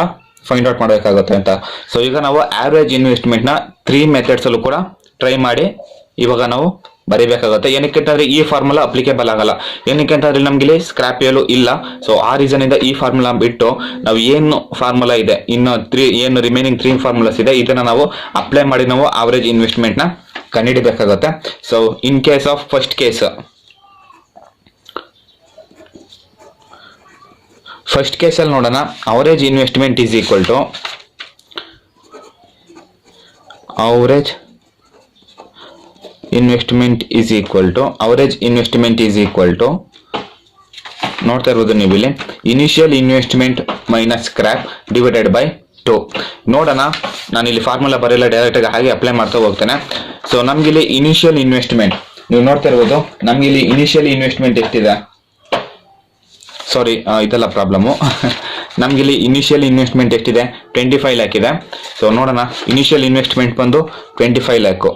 ಫೈಂಡ್ ಔಟ್ ಮಾಡಬೇಕಾಗುತ್ತೆ ಅಂತ. ಸೊ ಈಗ ನಾವು ಆವ್ರೇಜ್ ಇನ್ವೆಸ್ಟ್ಮೆಂಟ್ನ 3 ಮೆಥಡ್ಸಲ್ಲೂ ಕೂಡ ಟ್ರೈ ಮಾಡಿ ಇವಾಗ ನಾವು ಬರೀಬೇಕಾಗುತ್ತೆ. ಏನಕ್ಕೆ ಅಂತಂದರೆ ಈ ಫಾರ್ಮುಲಾ ಅಪ್ಲಿಕೇಬಲ್ ಆಗಲ್ಲ. ಏನಕ್ಕೆ ಅಂತಂದರೆ ನಮಗೆ ಇಲ್ಲಿ ಸ್ಕ್ರ್ಯಾಪ್ ವ್ಯಾಲ್ಯೂ ಇಲ್ಲ. ಸೊ ಆ ರೀಸನಿಂದ ಈ ಫಾರ್ಮುಲಾ ಬಿಟ್ಟು ನಾವು ಏನು ಫಾರ್ಮುಲಾ ಇದೆ ಇನ್ನು ರಿಮೈನಿಂಗ್ 3 ಫಾರ್ಮುಲಾಸ್ ಇದೆ ಇದನ್ನು ನಾವು ಅಪ್ಲೈ ಮಾಡಿ ನಾವು ಆವರೇಜ್ ಇನ್ವೆಸ್ಟ್ಮೆಂಟ್ನ ಕಂಡುಹಿಡಬೇಕಾಗುತ್ತೆ. So in case of first ಕೇಸಲ್ಲಿ ನೋಡೋಣ. Average investment is equal to average investment is equal to ನೋಡ್ತಾ ಇರ್ಬೋದು ನೀವು ಇಲ್ಲಿ initial investment minus scrap divided by 2. ನೋಡೋಣ, ನಾನು ಇಲ್ಲಿ ಫಾರ್ಮುಲಾ ಬರೆಯಲ್ಲ, ಡೈರೆಕ್ಟಾಗಿ ಹಾಗೆ ಅಪ್ಲೈ ಮಾಡ್ತಾ ಹೋಗ್ತೇನೆ. ಸೊ ನಮಗಿಲ್ಲಿ ಇನಿಷಿಯಲ್ ಇನ್ವೆಸ್ಟ್ಮೆಂಟ್ ನೀವು ನೋಡ್ತಾ ಇರ್ಬೋದು. ನಮಗಿಲ್ಲಿ ಇನಿಷಿಯಲ್ ಇನ್ವೆಸ್ಟ್ಮೆಂಟ್ ಎಷ್ಟಿದೆ, ಸಾರಿ ಇದೆಲ್ಲ ಪ್ರಾಬ್ಲಮ್ಮು. ನಮಗಿಲ್ಲಿ ಇನಿಷಿಯಲ್ ಇನ್ವೆಸ್ಟ್ಮೆಂಟ್ ಎಷ್ಟಿದೆ, 25 lakh ಇದೆ. ಸೊ ನೋಡೋಣ, ಇನಿಷಿಯಲ್ ಇನ್ವೆಸ್ಟ್ಮೆಂಟ್ ಬಂದು 25 lakh.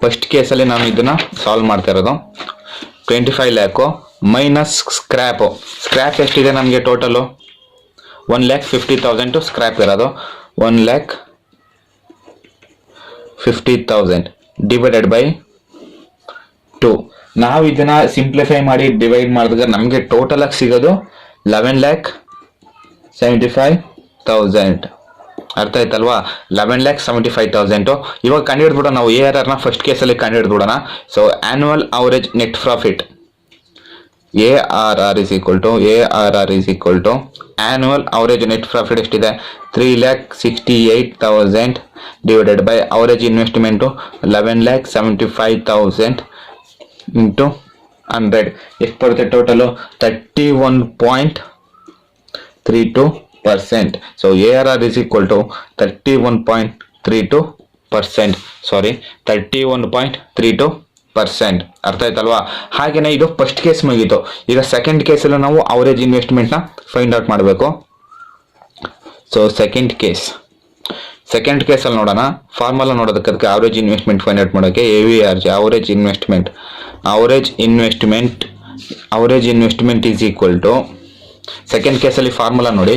ಫಸ್ಟ್ ಕೇಸಲ್ಲಿ ನಾನು ಇದನ್ನು ಸಾಲ್ವ್ ಮಾಡ್ತಾ ಇರೋದು. 25 lakh ಮೈನಸ್ ಸ್ಕ್ರ್ಯಾಪ್ ಎಷ್ಟಿದೆ ನಮಗೆ ಟೋಟಲು 1,50,000 ಸ್ಕ್ರ್ಯಾಪ್ ಇರೋದು. 1,50,000 ಡಿವೈಡೆಡ್ ಬೈ 2. ನಾವು ಇದನ್ನ ಸಿಂಪ್ಲಿಫೈ ಮಾಡಿ ಡಿವೈಡ್ ಮಾಡಿದಾಗ ನಮಗೆ ಟೋಟಲ್ ಆಗಿ ಸಿಗೋದು 11,75,000. ಅರ್ಥ ಆಯ್ತಲ್ವಾ, 11,75,000. ಇವಾಗ ಕಂಡುಹಿಡ್ಬಿಡೋಣ ನಾವು ARRನ ಫಸ್ಟ್ ಕೇಸಲ್ಲಿ ಕಂಡುಹಿಡ್ಬಿಡೋಣ. So annual average net profit ARR is equal to annual average net profit ಎಷ್ಟಿದೆ 3,68,000 divided by average investment 11,75,000 into 100 ಎಷ್ಟು ಬರುತ್ತೆ total 31.32%. So ARR is equal to 31.32%. ಅರ್ಥ ಆಯ್ತಲ್ವಾ? ಹಾಗೇನೆ ಇದು ಫಸ್ಟ್ ಕೇಸ್ ಮುಗೀತು. ಈಗ ಸೆಕೆಂಡ್ ಕೇಸಲ್ಲಿ ನಾವು ಅವರೇಜ್ ಇನ್ವೆಸ್ಟ್ಮೆಂಟ್ನ ಫೈಂಡ್ ಔಟ್ ಮಾಡಬೇಕು. ಸೊ ಸೆಕೆಂಡ್ ಕೇಸಲ್ಲಿ ನೋಡೋಣ. ಫಾರ್ಮುಲಾ ನೋಡೋದಕ್ಕೆ ಅದಕ್ಕೆ ಅವರೇಜ್ ಇನ್ವೆಸ್ಟ್ಮೆಂಟ್ ಫೈಂಡ್ ಔಟ್ ಮಾಡೋಕ್ಕೆ AVRG average investment is equal to second ಕೇಸಲ್ಲಿ ಫಾರ್ಮುಲಾ ನೋಡಿ,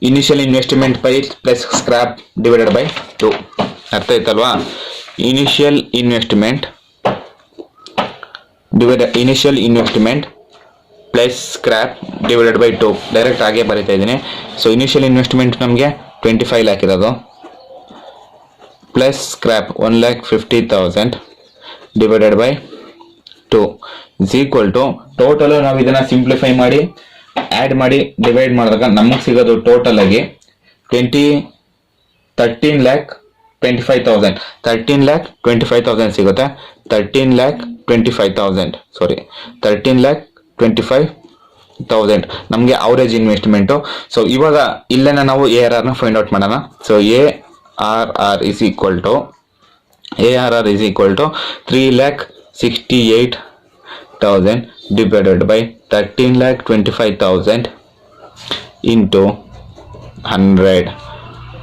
initial investment plus scrap divided by 2. ಅರ್ಥ ಆಯ್ತಲ್ವಾ? Initial investment plus scrap divided by 2 direct ಆಗೇ ಬರೀತಾ ಇದ್ದೀನಿ. ಸೊ ಇನಿಷಿಯಲ್ ಇನ್ವೆಸ್ಟ್ಮೆಂಟ್ ನಮಗೆ 25 ಲ್ಯಾಕ್ ಇರೋದು, plus scrap 1,50,000 divided by 2 is equal to total ನಾವು ಇದನ್ನು ಸಿಂಪ್ಲಿಫೈ ಮಾಡಿ ಆ್ಯಡ್ ಮಾಡಿ ಡಿವೈಡ್ ಮಾಡಿದಾಗ ನಮಗೆ ಸಿಗೋದು ಟೋಟಲ್ ಆಗಿ 13,25,000 ಸಿಗುತ್ತೆ. 13,25,000 ನಮಗೆ ಅವರೇಜ್ ಇನ್ವೆಸ್ಟ್ಮೆಂಟು. ಸೊ ಇವಾಗ ಇಲ್ಲೇನ ನಾವು ARRನ ಫೈಂಡ್ ಔಟ್ ಮಾಡೋಣ. So ARR is equal to 3,68,000 divided by 13,25,000 into 100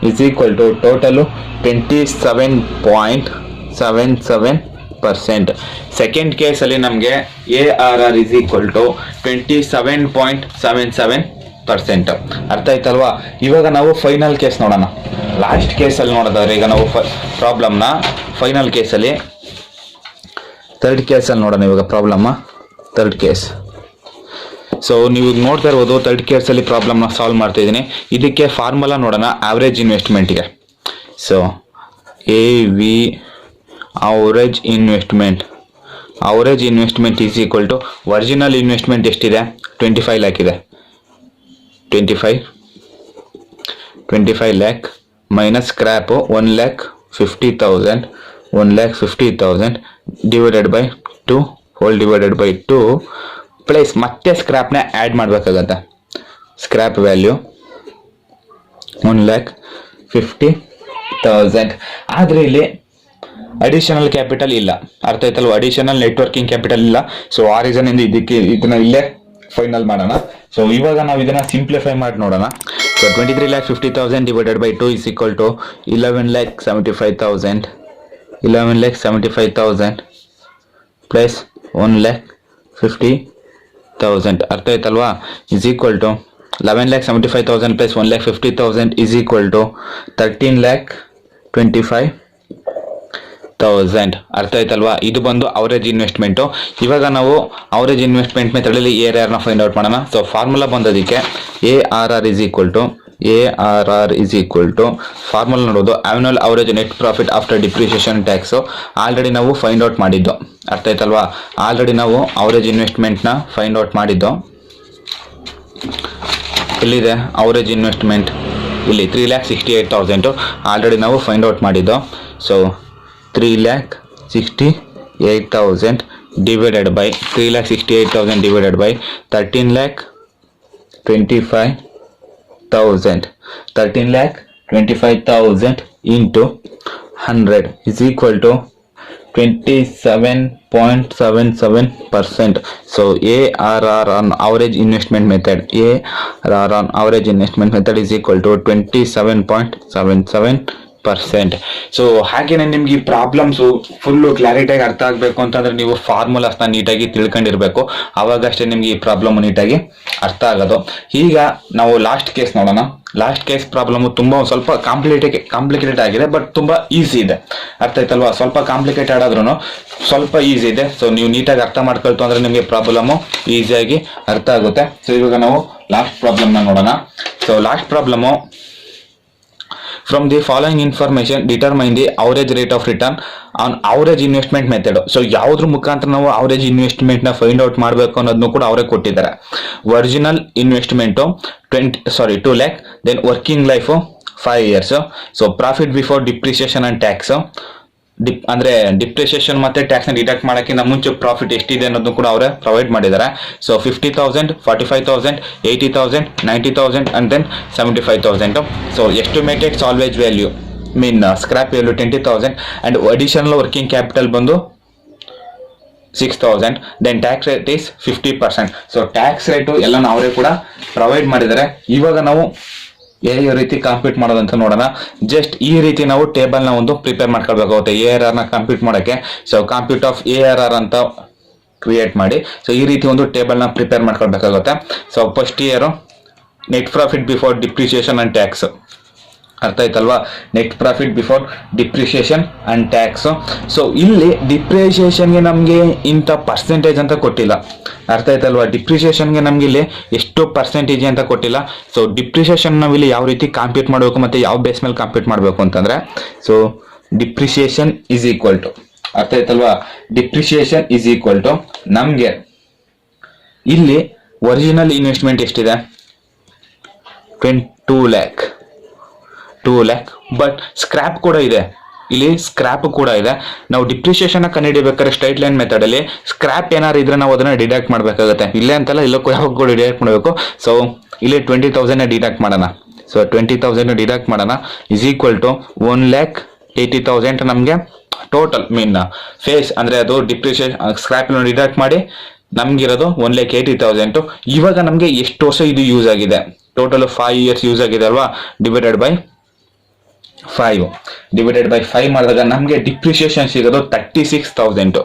is equal to total 27.77%. Second ಕೇಸಲ್ಲಿ ನಮಗೆ ARR is equal to 27.77%. ಅರ್ಥ ಆಯ್ತಲ್ವಾ? ಇವಾಗ ನಾವು ಫೈನಲ್ ಕೇಸ್ ನೋಡೋಣ. ಲಾಸ್ಟ್ ಕೇಸಲ್ಲಿ ನೋಡೋದಾದ್ರೆ ಈಗ ನಾವು ಪ್ರಾಬ್ಲಮ್ನ ಫೈನಲ್ ಕೇಸಲ್ಲಿ ಥರ್ಡ್ ಕೇಸಲ್ಲಿ ನೋಡೋಣ. ಇವಾಗ ಪ್ರಾಬ್ಲಮ್ಮ ಥರ್ಡ್ ಕೇಸ್. ಸೊ ನೀವು ನೋಡ್ತಾ ಇರ್ಬೋದು ಥರ್ಡ್ ಕೇಸಲ್ಲಿ ಪ್ರಾಬ್ಲಮ್ನ ಸಾಲ್ವ್ ಮಾಡ್ತಾ ಇದ್ದೀನಿ. ಇದಕ್ಕೆ ಫಾರ್ಮುಲಾ ನೋಡೋಣ ಆವ್ರೇಜ್ ಇನ್ವೆಸ್ಟ್ಮೆಂಟ್ಗೆ. So average investment is equal to original investment ಎಷ್ಟಿದೆ 25 ಲ್ಯಾಕ್ ಇದೆ. 25 lakh minus scrap 1,50,000 divided by 2 whole divided by 2 plus ಮತ್ತೆ ಸ್ಕ್ರ್ಯಾಪ್ನ ಆ್ಯಡ್ ಮಾಡಬೇಕಾಗತ್ತೆ. Scrap value 1,50,000. ಆದರೆ ಇಲ್ಲಿ ಅಡಿಷನಲ್ ಕ್ಯಾಪಿಟಲ್ ಇಲ್ಲ. ಅರ್ಥ ಆಯ್ತಲ್ವ? ಅಡಿಷನಲ್ ನೆಟ್ವರ್ಕಿಂಗ್ ಕ್ಯಾಪಿಟಲ್ ಇಲ್ಲ. ಸೊ ಆ ರೀಸನ್ ಇದನ್ನ ಇಲ್ಲೇ ಫೈನಲ್ ಮಾಡೋಣ. ಸೊ ಇವಾಗ ನಾವು ಇದನ್ನ ಸಿಂಪ್ಲಿಫೈ ಮಾಡಿ ನೋಡೋಣ. So 23,50,000 divided by 2 is equal to 11,75,000 plus 1,50,000. ಅರ್ಥ ಆಯ್ತಲ್ವಾ? Is equal to 11,75,000 plus 1,50,000 is equal to 13,25,000. ಅರ್ಥ ಆಯ್ತಲ್ವಾ? ಇದು ಬಂದು ಅವರೇಜ್ ಇನ್ವೆಸ್ಟ್ಮೆಂಟು. ಇವಾಗ ನಾವು ಅವರೇಜ್ ಇನ್ವೆಸ್ಟ್ಮೆಂಟ್ ಮೆಥಡಲ್ಲಿ ARRನ ಫೈಂಡ್ ಔಟ್ ಮಾಡೋಣ. ಸೊ ಫಾರ್ಮುಲಾ ಬಂದೋದಕ್ಕೆ ARR is equal to formula ನೋಡೋದು annual average net profit after depreciation tax already ನಾವು ಫೈಂಡ್ ಔಟ್ ಮಾಡಿದ್ದು. ಅರ್ಥ ಆಯ್ತಲ್ವಾ? ಆಲ್ರೆಡಿ ನಾವು ಅವರೇಜ್ ಇನ್ವೆಸ್ಟ್ಮೆಂಟ್ನ ಫೈಂಡ್ ಔಟ್ ಮಾಡಿದ್ದು. ಇಲ್ಲಿದೆ ಅವರೇಜ್ ಇನ್ವೆಸ್ಟ್ಮೆಂಟ್, ಇಲ್ಲಿ 3,68,000 ಆಲ್ರೆಡಿ ನಾವು ಫೈಂಡ್ ಔಟ್ ಮಾಡಿದ್ದು. So 3,68,000 divided by 13,25,000 13,25,000 into 100 is equal to 27.77%. So ARR on average investment method is equal to 27.77%. So ಹಾಗೇನೆ ನಿಮ್ಗೆ ಈ ಪ್ರಾಬ್ಲಮ್ಸು ಫುಲ್ಲು ಕ್ಲಾರಿಟಿಯಾಗಿ ಅರ್ಥ ಆಗಬೇಕು ಅಂತಂದ್ರೆ ನೀವು ಫಾರ್ಮುಲಾಸ್ನ ನೀಟಾಗಿ ತಿಳ್ಕೊಂಡಿರ್ಬೇಕು. ಆವಾಗಷ್ಟೇ ನಿಮ್ಗೆ ಈ ಪ್ರಾಬ್ಲಮ್ ನೀಟಾಗಿ ಅರ್ಥ ಆಗೋದು. ಈಗ ನಾವು ಲಾಸ್ಟ್ ಕೇಸ್ ನೋಡೋಣ. ಲಾಸ್ಟ್ ಕೇಸ್ ಪ್ರಾಬ್ಲಮ್ ತುಂಬ ಸ್ವಲ್ಪ ಕಾಂಪ್ಲಿಕೇಟೆಡ್ ಆಗಿದೆ, ಬಟ್ ತುಂಬ ಈಸಿ ಇದೆ. ಅರ್ಥ ಆಯ್ತಲ್ವಾ? ಸ್ವಲ್ಪ ಕಾಂಪ್ಲಿಕೇಟೆಡ್ ಆದ್ರೂ ಸ್ವಲ್ಪ ಈಸಿ ಇದೆ. ಸೊ ನೀವು ನೀಟಾಗಿ ಅರ್ಥ ಮಾಡ್ಕೊಳ್ತು ಅಂದ್ರೆ ನಿಮಗೆ ಪ್ರಾಬ್ಲಮ್ಮು ಈಸಿಯಾಗಿ ಅರ್ಥ ಆಗುತ್ತೆ. ಸೊ ಇವಾಗ ನಾವು ಲಾಸ್ಟ್ ಪ್ರಾಬ್ಲಮ್ನ ನೋಡೋಣ. So last problem, from the following information determine the average rate of return on average investment method. So ಯಾವ್ದ್ರ ಮುಖಾಂತರ ನಾವು ಅವರೇಜ್ ಇನ್ವೆಸ್ಟ್ಮೆಂಟ್ ನ ಫೈಂಡ್ ಔಟ್ ಮಾಡಬೇಕು ಅನ್ನೋದನ್ನು ಕೂಡ ಅವರೇ ಕೊಟ್ಟಿದ್ದಾರೆ. Original investment 2 lakh, then working life 5 years. So profit before depreciation and tax, ಅಂದ್ರೆ ಡಿಪ್ರಿಸಿಯೇಷನ್ ಮತ್ತೆ ಟ್ಯಾಕ್ಸ್ ನ ಡಿಡಕ್ಟ್ ಮಾಡೋಕ್ಕಿಂತ ಮುಂಚೆ ಪ್ರಾಫಿಟ್ ಎಷ್ಟಿದೆ ಅನ್ನೋದನ್ನು ಕೂಡ ಅವರೇ ಪ್ರೊವೈಡ್ ಮಾಡಿದ್ದಾರೆ. So 50,000, 45,000, 80,000, 90,000 and then 75,000. So estimated salvage value mean scrap value 20,000 and additional working capital ಬಂದು 6,000. Then tax rate is 50%. So tax rate ಎಲ್ಲ ಅವರೇ ಕೂಡ ಪ್ರೊವೈಡ್ ಮಾಡಿದ್ದಾರೆ. ಇವಾಗ ನಾವು ಯಾವ ರೀತಿ ಕಂಪ್ಯೂಟ್ ಮಾಡೋದಂತ ನೋಡೋಣ. ಜಸ್ಟ್ ಈ ರೀತಿ ನಾವು ಟೇಬಲ್ ನ ಒಂದು ಪ್ರಿಪೇರ್ ಮಾಡ್ಕೊಳ್ಬೇಕಾಗುತ್ತೆ ARR ನ ಕಂಪ್ಯೂಟ್ ಮಾಡೋಕ್ಕೆ. ಸೊ ಕಂಪ್ಯೂಟ್ ಆಫ್ ARR ಅಂತ ಕ್ರಿಯೇಟ್ ಮಾಡಿ. ಸೊ ಈ ರೀತಿ ಒಂದು ಟೇಬಲ್ ನ ಪ್ರಿಪೇರ್ ಮಾಡ್ಕೊಳ್ಬೇಕಾಗುತ್ತೆ. So first year net profit before depreciation and tax, ಅರ್ಥ ಆಯ್ತಲ್ವಾ? Net profit before depreciation and tax. So ಇಲ್ಲಿ ಡಿಪ್ರಿಸಿಯೇಷನ್ಗೆ ನಮಗೆ ಇಂಥ ಪರ್ಸೆಂಟೇಜ್ ಅಂತ ಕೊಟ್ಟಿಲ್ಲ, ಅರ್ಥ ಆಯ್ತಲ್ವಾ? ಡಿಪ್ರಿಸಿಯೇಷನ್ಗೆ ನಮ್ಗೆ ಇಲ್ಲಿ ಎಷ್ಟು ಪರ್ಸೆಂಟೇಜ್ ಅಂತ ಕೊಟ್ಟಿಲ್ಲ. ಸೊ ಡಿಪ್ರಿಸಿಯೇಷನ್ ನಾವು ಇಲ್ಲಿ ಯಾವ ರೀತಿ ಕಂಪ್ಯೂಟ್ ಮಾಡಬೇಕು ಮತ್ತೆ ಯಾವ ಬೇಸ್ ಮೇಲೆ ಕಂಪ್ಯೂಟ್ ಮಾಡಬೇಕು ಅಂತಂದ್ರೆ, so depreciation is equal to, ಅರ್ಥ ಆಯ್ತಲ್ವಾ? ಡಿಪ್ರಿಸಿಯೇಷನ್ ಈಸ್ ಈಕ್ವಲ್ ಟು ನಮ್ಗೆ ಇಲ್ಲಿ ಒರಿಜಿನಲ್ ಇನ್ವೆಸ್ಟ್ಮೆಂಟ್ ಎಷ್ಟಿದೆ? 2 lakh. ಬಟ್ ಸ್ಕ್ರಾಪ್ ಕೂಡ ಇದೆ, ಇಲ್ಲಿ ಸ್ಕ್ರಾಪ್ ಕೂಡ ಇದೆ. ನಾವು ಡಿಪ್ರಿಸಿಯೇಷನ್ ಕಂಡುಹಿಡಿಬೇಕಾದ್ರೆ ಸ್ಟ್ರೈಟ್ ಲೈನ್ ಮೆಥಡ್ ಅಲ್ಲಿ ಸ್ಕ್ರಾಪ್ ಏನಾರು ಇದ್ರೆ ನಾವು ಅದನ್ನ ಡಿಡಕ್ಟ್ ಮಾಡಬೇಕಾಗುತ್ತೆ. ಇಲ್ಲೇ ಅಂತಲ್ಲ, ಇಲ್ಲಕ್ಕೂ ಯಾವಾಗ ಡಿಡಕ್ಟ್ ಮಾಡಬೇಕು. ಸೊ ಇಲ್ಲಿ 20,000 ಡಿಡಕ್ಟ್ ಮಾಡೋಣ. ಸೊ 20,000 ಡಿಡಕ್ಟ್ ಮಾಡೋಣ ಇಸ್ ಈಕ್ವಲ್ ಟು 1,80,000 ನಮಗೆ ಟೋಟಲ್ ಮೀನ್ ಫೇಸ್, ಅಂದ್ರೆ ಅದು ಡಿಪ್ರಿಸಿಯೇಷನ್ ಸ್ಕ್ರಾಪ್ ಡಿಡಕ್ಟ್ ಮಾಡಿ ನಮ್ಗಿರೋದು 1,80,000. ಇವಾಗ ನಮಗೆ ಎಷ್ಟು ವರ್ಷ ಇದು ಯೂಸ್ ಆಗಿದೆ? ಟೋಟಲ್ 5 years ಯೂಸ್ ಆಗಿದೆ ಅಲ್ವಾ? ಡಿವೈಡೆಡ್ ಬೈ 5 ಮಾಡಿದಾಗ ನಮಗೆ ಡಿಪ್ರಿಸಿಯೇಷನ್ ಸಿಗೋದು 36,000.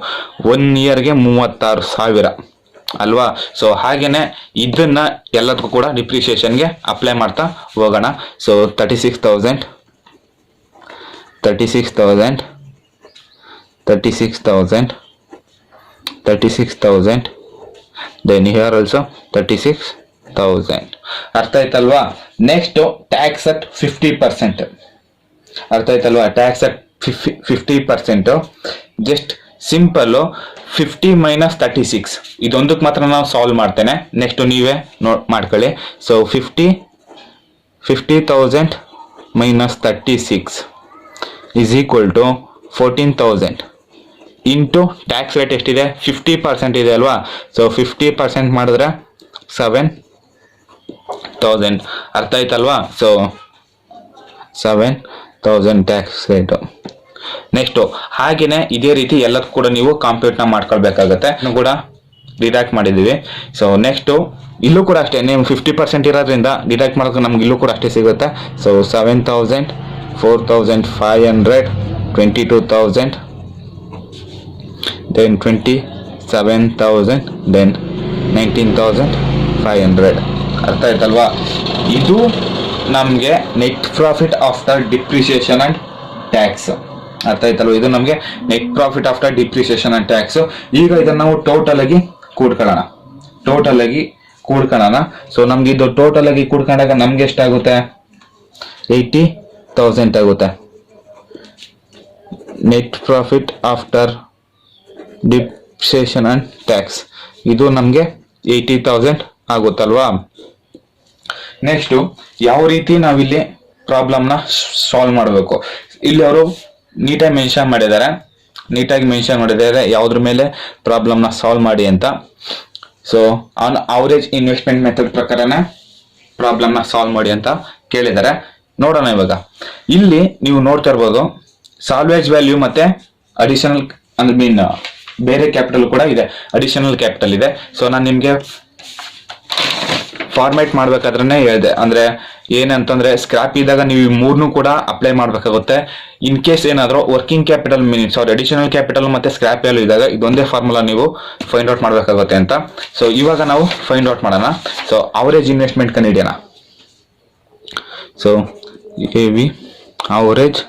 1 yearಗೆ 36,000 ಅಲ್ವಾ? ಸೊ ಹಾಗೇನೆ ಇದನ್ನ ಎಲ್ಲದಕ್ಕೂ ಕೂಡ ಡಿಪ್ರಿಸಿಯೇಷನ್ಗೆ ಅಪ್ಲೈ ಮಾಡ್ತಾ ಹೋಗೋಣ. So 36,000, then here also 36,000. ಅರ್ಥ ಆಯ್ತಲ್ವಾ? ನೆಕ್ಸ್ಟ್ ಟ್ಯಾಕ್ಸ್ ಅಟ್ 50%, ಅರ್ಥ ಆಯ್ತಲ್ವಾ? Tax at 50%. ಜಸ್ಟ್ ಸಿಂಪಲ್ 50 - 36 ಇದೊಂದಕ್ಕೆ ಮಾತ್ರ ನಾವು ಸಾಲ್ವ್ ಮಾಡ್ತೇನೆ. ನೆಕ್ಸ್ಟ್ ನೀವೇ ಮಾಡ್ಕೊಳ್ಳಿ. So 50,000 - 36 is equal to 14,000 into tax rate ಎಷ್ಟಿದೆ? 50% ಇದೆ ಅಲ್ವಾ? ಸೊ 50% ಮಾಡಿದ್ರೆ 7,000. ಅರ್ಥ ಆಯ್ತಲ್ವಾ? So 7,000 tax rate. ನೆಕ್ಸ್ಟು ಹಾಗೇನೆ ಇದೇ ರೀತಿ ಎಲ್ಲದಕ್ಕೂ ಕೂಡ ನೀವು ಕಂಪ್ಯೂಟ್ನ ಮಾಡ್ಕೊಳ್ಬೇಕಾಗತ್ತೆ. ಕೂಡ ಡಿಡಕ್ಟ್ ಮಾಡಿದ್ದೀವಿ. ಸೊ ನೆಕ್ಸ್ಟು ಇಲ್ಲೂ ಕೂಡ ಅಷ್ಟೇ, ನೀವು 50% ಇರೋದ್ರಿಂದ ಡಿಡಕ್ಟ್ ಮಾಡೋಕೆ ನಮ್ಗೆ ಇಲ್ಲೂ ಕೂಡ ಅಷ್ಟೇ ಸಿಗುತ್ತೆ. So 7,000, 4,500, 22,000, then 27,000, then 19,500. ಅರ್ಥ ಆಯ್ತಲ್ವಾ? ಇದು ನಮಗೆ net profit after depreciation and tax. ಅರ್ಥ ಆಯ್ತಲ್ವ? ಇದು ನಮಗೆ net profit after depreciation and tax. ಈಗ ಇದನ್ನ ನಾವು ಟೋಟಲ್ ಆಗಿ ಕೂಡ್ಕೊಳ್ಳೋಣ. ಸೊ ನಮ್ಗೆ ಇದು ಟೋಟಲ್ ಆಗಿ ಕೂಡ್ಕೊಂಡಾಗ ನಮ್ಗೆ ಎಷ್ಟಾಗುತ್ತೆ? 80,000 ಆಗುತ್ತೆ. Net profit after depreciation and tax ಇದು ನಮ್ಗೆ 80,000 ಆಗುತ್ತಲ್ವಾ? ನೆಕ್ಸ್ಟ್ ಯಾವ ರೀತಿ ನಾವಿಲ್ಲಿ ಪ್ರಾಬ್ಲಮ್ನ ಸಾಲ್ವ್ ಮಾಡಬೇಕು? ಇಲ್ಲಿ ಅವರು ನೀಟಾಗಿ ಮೆನ್ಷನ್ ಮಾಡಿದ್ದಾರೆ ಯಾವ್ದ್ರ ಮೇಲೆ ಪ್ರಾಬ್ಲಮ್ನ ಸಾಲ್ವ್ ಮಾಡಿ ಅಂತ. So on average investment method ಪ್ರಕಾರನ ಪ್ರಾಬ್ಲಮ್ನ ಸಾಲ್ವ್ ಮಾಡಿ ಅಂತ ಕೇಳಿದ್ದಾರೆ. ನೋಡೋಣ ಇವಾಗ. ಇಲ್ಲಿ ನೀವು ನೋಡ್ತಾ ಇರ್ಬೋದು ಸಾಲ್ವೇಜ್ ವ್ಯಾಲ್ಯೂ ಮತ್ತೆ ಅಡಿಷನಲ್ ಅಂದ್ರೆ ಮೀನ್ ಬೇರೆ ಕ್ಯಾಪಿಟಲ್ ಕೂಡ ಇದೆ, ಅಡಿಷನಲ್ ಕ್ಯಾಪಿಟಲ್ ಇದೆ. ಸೊ ನಾನು ನಿಮ್ಗೆ ಫಾರ್ಮೇಟ್ ಮಾಡ್ಬೇಕಾದ್ರೆ ಹೇಳಿದೆ, ಅಂದ್ರೆ ಏನಂತಂದ್ರೆ ಸ್ಕ್ರಾಪ್ ಇದ್ದಾಗ ನೀವು ಈ ಮೂರ್ನು ಕೂಡ ಅಪ್ಲೈ ಮಾಡ್ಬೇಕಾಗುತ್ತೆ. ಇನ್ ಕೇಸ್ ಏನಾದ್ರು ವರ್ಕಿಂಗ್ ಕ್ಯಾಪಿಟಲ್ ಅಡಿಷನಲ್ ಕ್ಯಾಪಿಟಲ್ ಮತ್ತೆ ಸ್ಕ್ರಾಪ್ ವ್ಯಾಲ್ಯೂ ಇದ್ದಾಗ ಇದೊಂದೇ ಫಾರ್ಮುಲಾ ನೀವು ಫೈಂಡ್ ಔಟ್ ಮಾಡ್ಬೇಕಾಗುತ್ತೆ ಅಂತ. ಸೊ ಇವಾಗ ನಾವು ಫೈಂಡ್ ಔಟ್ ಮಾಡೋಣ. ಸೊ ಅವರೇಜ್ ಇನ್ವೆಸ್ಟ್ಮೆಂಟ್ ಕಂಡಿಡಿಯೋಣ. So AV average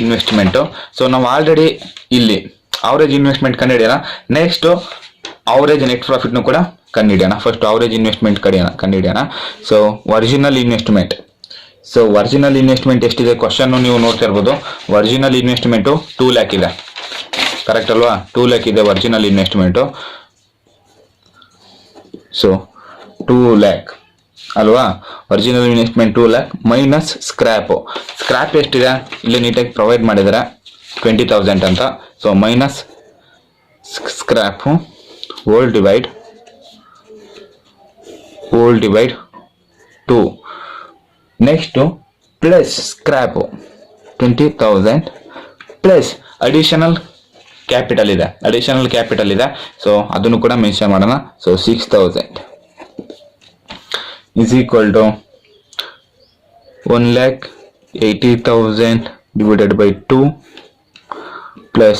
investment. So ನಾವು ಆಲ್ರೆಡಿ ಇಲ್ಲಿ ಅವರೇಜ್ ಇನ್ವೆಸ್ಟ್ಮೆಂಟ್ ಕಂಡಿಡಿಯೋಣ. ನೆಕ್ಸ್ಟ್ ಅವರೇಜ್ ನೆಟ್ ಪ್ರಾಫಿಟ್ನು ಕೂಡ ಕಂಡಿಡಿಯೋಣ. ಫಸ್ಟ್ ಅವರೇಜ್ ಇನ್ವೆಸ್ಟ್ಮೆಂಟ್ ಕಂಡಿಡಿಯೋಣ. So original investment, so original investment ಎಷ್ಟಿದೆ ಕ್ವಶನ್ ನೀವು ನೋಡ್ತಾ ಇರ್ಬೋದು. ಒರಿಜಿನಲ್ ಇನ್ವೆಸ್ಟ್ಮೆಂಟು 2 ಲ್ಯಾಕ್ ಇದೆ, ಕರೆಕ್ಟ್ ಅಲ್ವಾ? 2 ಲ್ಯಾಕ್ ಇದೆ ಒರಿಜಿನಲ್ ಇನ್ವೆಸ್ಟ್ಮೆಂಟು. ಸೊ 2 ಲ್ಯಾಕ್ ಅಲ್ವಾ? Original investment 2 lakh minus scrap ಎಷ್ಟಿದೆ ಇಲ್ಲಿ ನೀಟಾಗಿ ಪ್ರೊವೈಡ್ ಮಾಡಿದ್ದಾರೆ 20,000 ಅಂತ. So minus scrap whole divide 2. Next plus scrap 20,000 plus additional capital ಇದೆ. ಸೊ ಅದನ್ನು ಕೂಡ ಮೆನ್ಷನ್ ಮಾಡೋಣ. So 6,000 is equal to 1,80,000 divided by 2 plus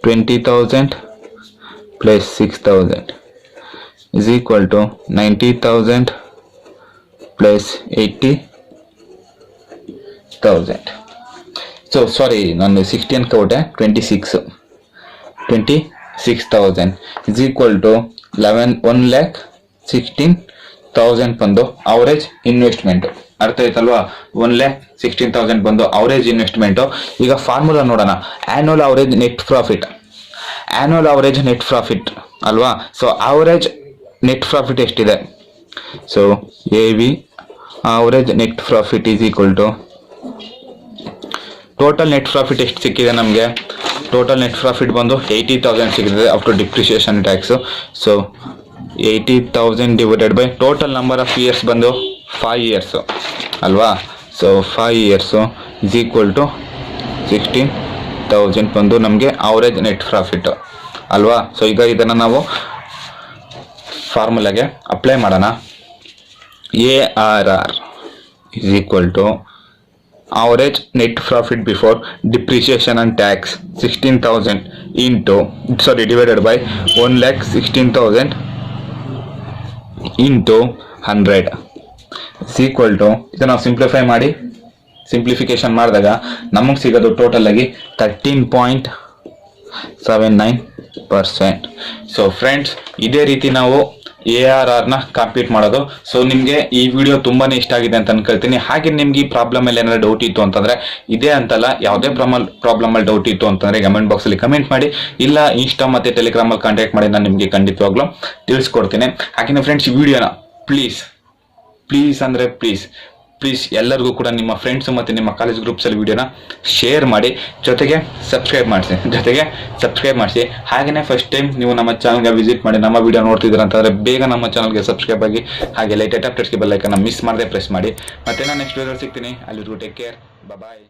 20,000 plus 6,000 is equal to 90,000 plus 80,000. So sorry, ನಾನು 60 ಅನ್ಕೋಬಿಟ್ಟೆ, 26,000 is equal to 1,16,000 ಬಂದು average investment. ಅರ್ಥ ಆಯ್ತಲ್ವಾ? 1,16,000 ಬಂದು average investment. ಈಗ ಫಾರ್ಮುಲಾ ನೋಡೋಣ. ಆನ್ಯುವಲ್ ಅವರೇಜ್ ನೆಟ್ ಪ್ರಾಫಿಟ್ ಅಲ್ವಾ? ಸೊ ಅವರೇಜ್ ನೆಟ್ ಪ್ರಾಫಿಟ್ ಎಷ್ಟಿದೆ? So AV average net profit is equal to total net profit ಎಷ್ಟು ಸಿಕ್ಕಿದೆ ನಮಗೆ? ಟೋಟಲ್ ನೆಟ್ ಪ್ರಾಫಿಟ್ ಬಂದು 80,000 ಸಿಕ್ಕಿದೆ after depreciation tax. So 80,000 divided by total number of years ಬಂದು 5 years ಅಲ್ವಾ? So 5 years is equal to 16,000 ಬಂದು ನಮಗೆ ಅವರೇಜ್ ನೆಟ್ ಪ್ರಾಫಿಟ್ ಅಲ್ವಾ? ಸೊ ಈಗ ಇದನ್ನು ನಾವು ಫಾರ್ಮುಲಾಗೆ ಅಪ್ಲೈ ಮಾಡೋಣ. ARR is equal to average net profit before depreciation and tax 16,000 divided by 1,16,000 into 100 is equal to, ಇದು ನಾವು ಸಿಂಪ್ಲಿಫಿಕೇಶನ್ ಮಾಡಿದಾಗ ನಮಗೆ ಸಿಗೋದು ಟೋಟಲ್ ಆಗಿ 13.79%. ಸೊ ಫ್ರೆಂಡ್ಸ್, ಇದೇ ರೀತಿ ನಾವು ARR ನ ಕಂಪ್ಲೀಟ್ ಮಾಡೋದು. ಸೊ ನಿಮಗೆ ಈ ವಿಡಿಯೋ ತುಂಬಾನೇ ಇಷ್ಟ ಆಗಿದೆ ಅಂತ ಅನ್ಕೊಳ್ತೀನಿ. ಹಾಗೆ ನಿಮ್ಗೆ ಈ ಪ್ರಾಬ್ಲಮ್ ಅಲ್ಲಿ ಏನಾದ್ರು ಡೌಟ್ ಇತ್ತು ಅಂತಂದ್ರೆ, ಇದೇ ಅಂತಲ್ಲ ಯಾವುದೇ ಪ್ರಾಬ್ಲಮ್ ಅಲ್ಲಿ ಡೌಟ್ ಇತ್ತು ಅಂತಂದ್ರೆ ಕಮೆಂಟ್ ಬಾಕ್ಸ್ ಅಲ್ಲಿ ಕಮೆಂಟ್ ಮಾಡಿ, ಇಲ್ಲ ಇನ್ಸ್ಟಾ ಮತ್ತೆ ಟೆಲಿಗ್ರಾಮ್ ಅಲ್ಲಿ ಕಾಂಟ್ಯಾಕ್ಟ್ ಮಾಡಿ, ನಾನು ನಿಮಗೆ ಖಂಡಿತವಾಗ್ಲೂ ತಿಳಿಸ್ಕೊಡ್ತೀನಿ. ಹಾಗೆ ಫ್ರೆಂಡ್ಸ್, ಈ ವಿಡಿಯೋನ ಪ್ಲೀಸ್ ಎಲ್ಲರಿಗೂ ಕೂಡ ನಿಮ್ಮ ಫ್ರೆಂಡ್ಸ್ ಮತ್ತು ನಿಮ್ಮ ಕಾಲೇಜ್ ಗ್ರೂಪ್ಸಲ್ಲಿ ವಿಡಿಯೋನ ಶೇರ್ ಮಾಡಿ, ಜೊತೆಗೆ ಸಬ್ಸ್ಕ್ರೈಬ್ ಮಾಡಿಸಿ. ಹಾಗೆಯೇ ಫಸ್ಟ್ ಟೈಮ್ ನೀವು ನಮ್ಮ ಚಾನಲ್ಗೆ ವಿಸಿಟ್ ಮಾಡಿ ನಮ್ಮ ವಿಡಿಯೋ ನೋಡ್ತಿದ್ದೀರ ಅಂತಂದರೆ ಬೇಗ ನಮ್ಮ ಚಾನಲ್ಗೆ ಸಬ್ಸ್ಕ್ರೈಬ್ ಆಗಿ, ಹಾಗೆ ಲೈಟ್ ಅಪ್ಡೇಟ್ಸ್ಗೆ ಬೆಲ್ ಐಕನ್ನ ಮಿಸ್ ಮಾಡದೆ ಪ್ರೆಸ್ ಮಾಡಿ. ಮತ್ತೆ ನಾನು ನೆಕ್ಸ್ಟ್ ವಿಡಿಯೋದಲ್ಲಿ ಸಿಗ್ತೀನಿ. ಅಲ್ಲಿವರೆಗೂ ಟೇಕ್ ಕೇರ್, ಬಾಯ್.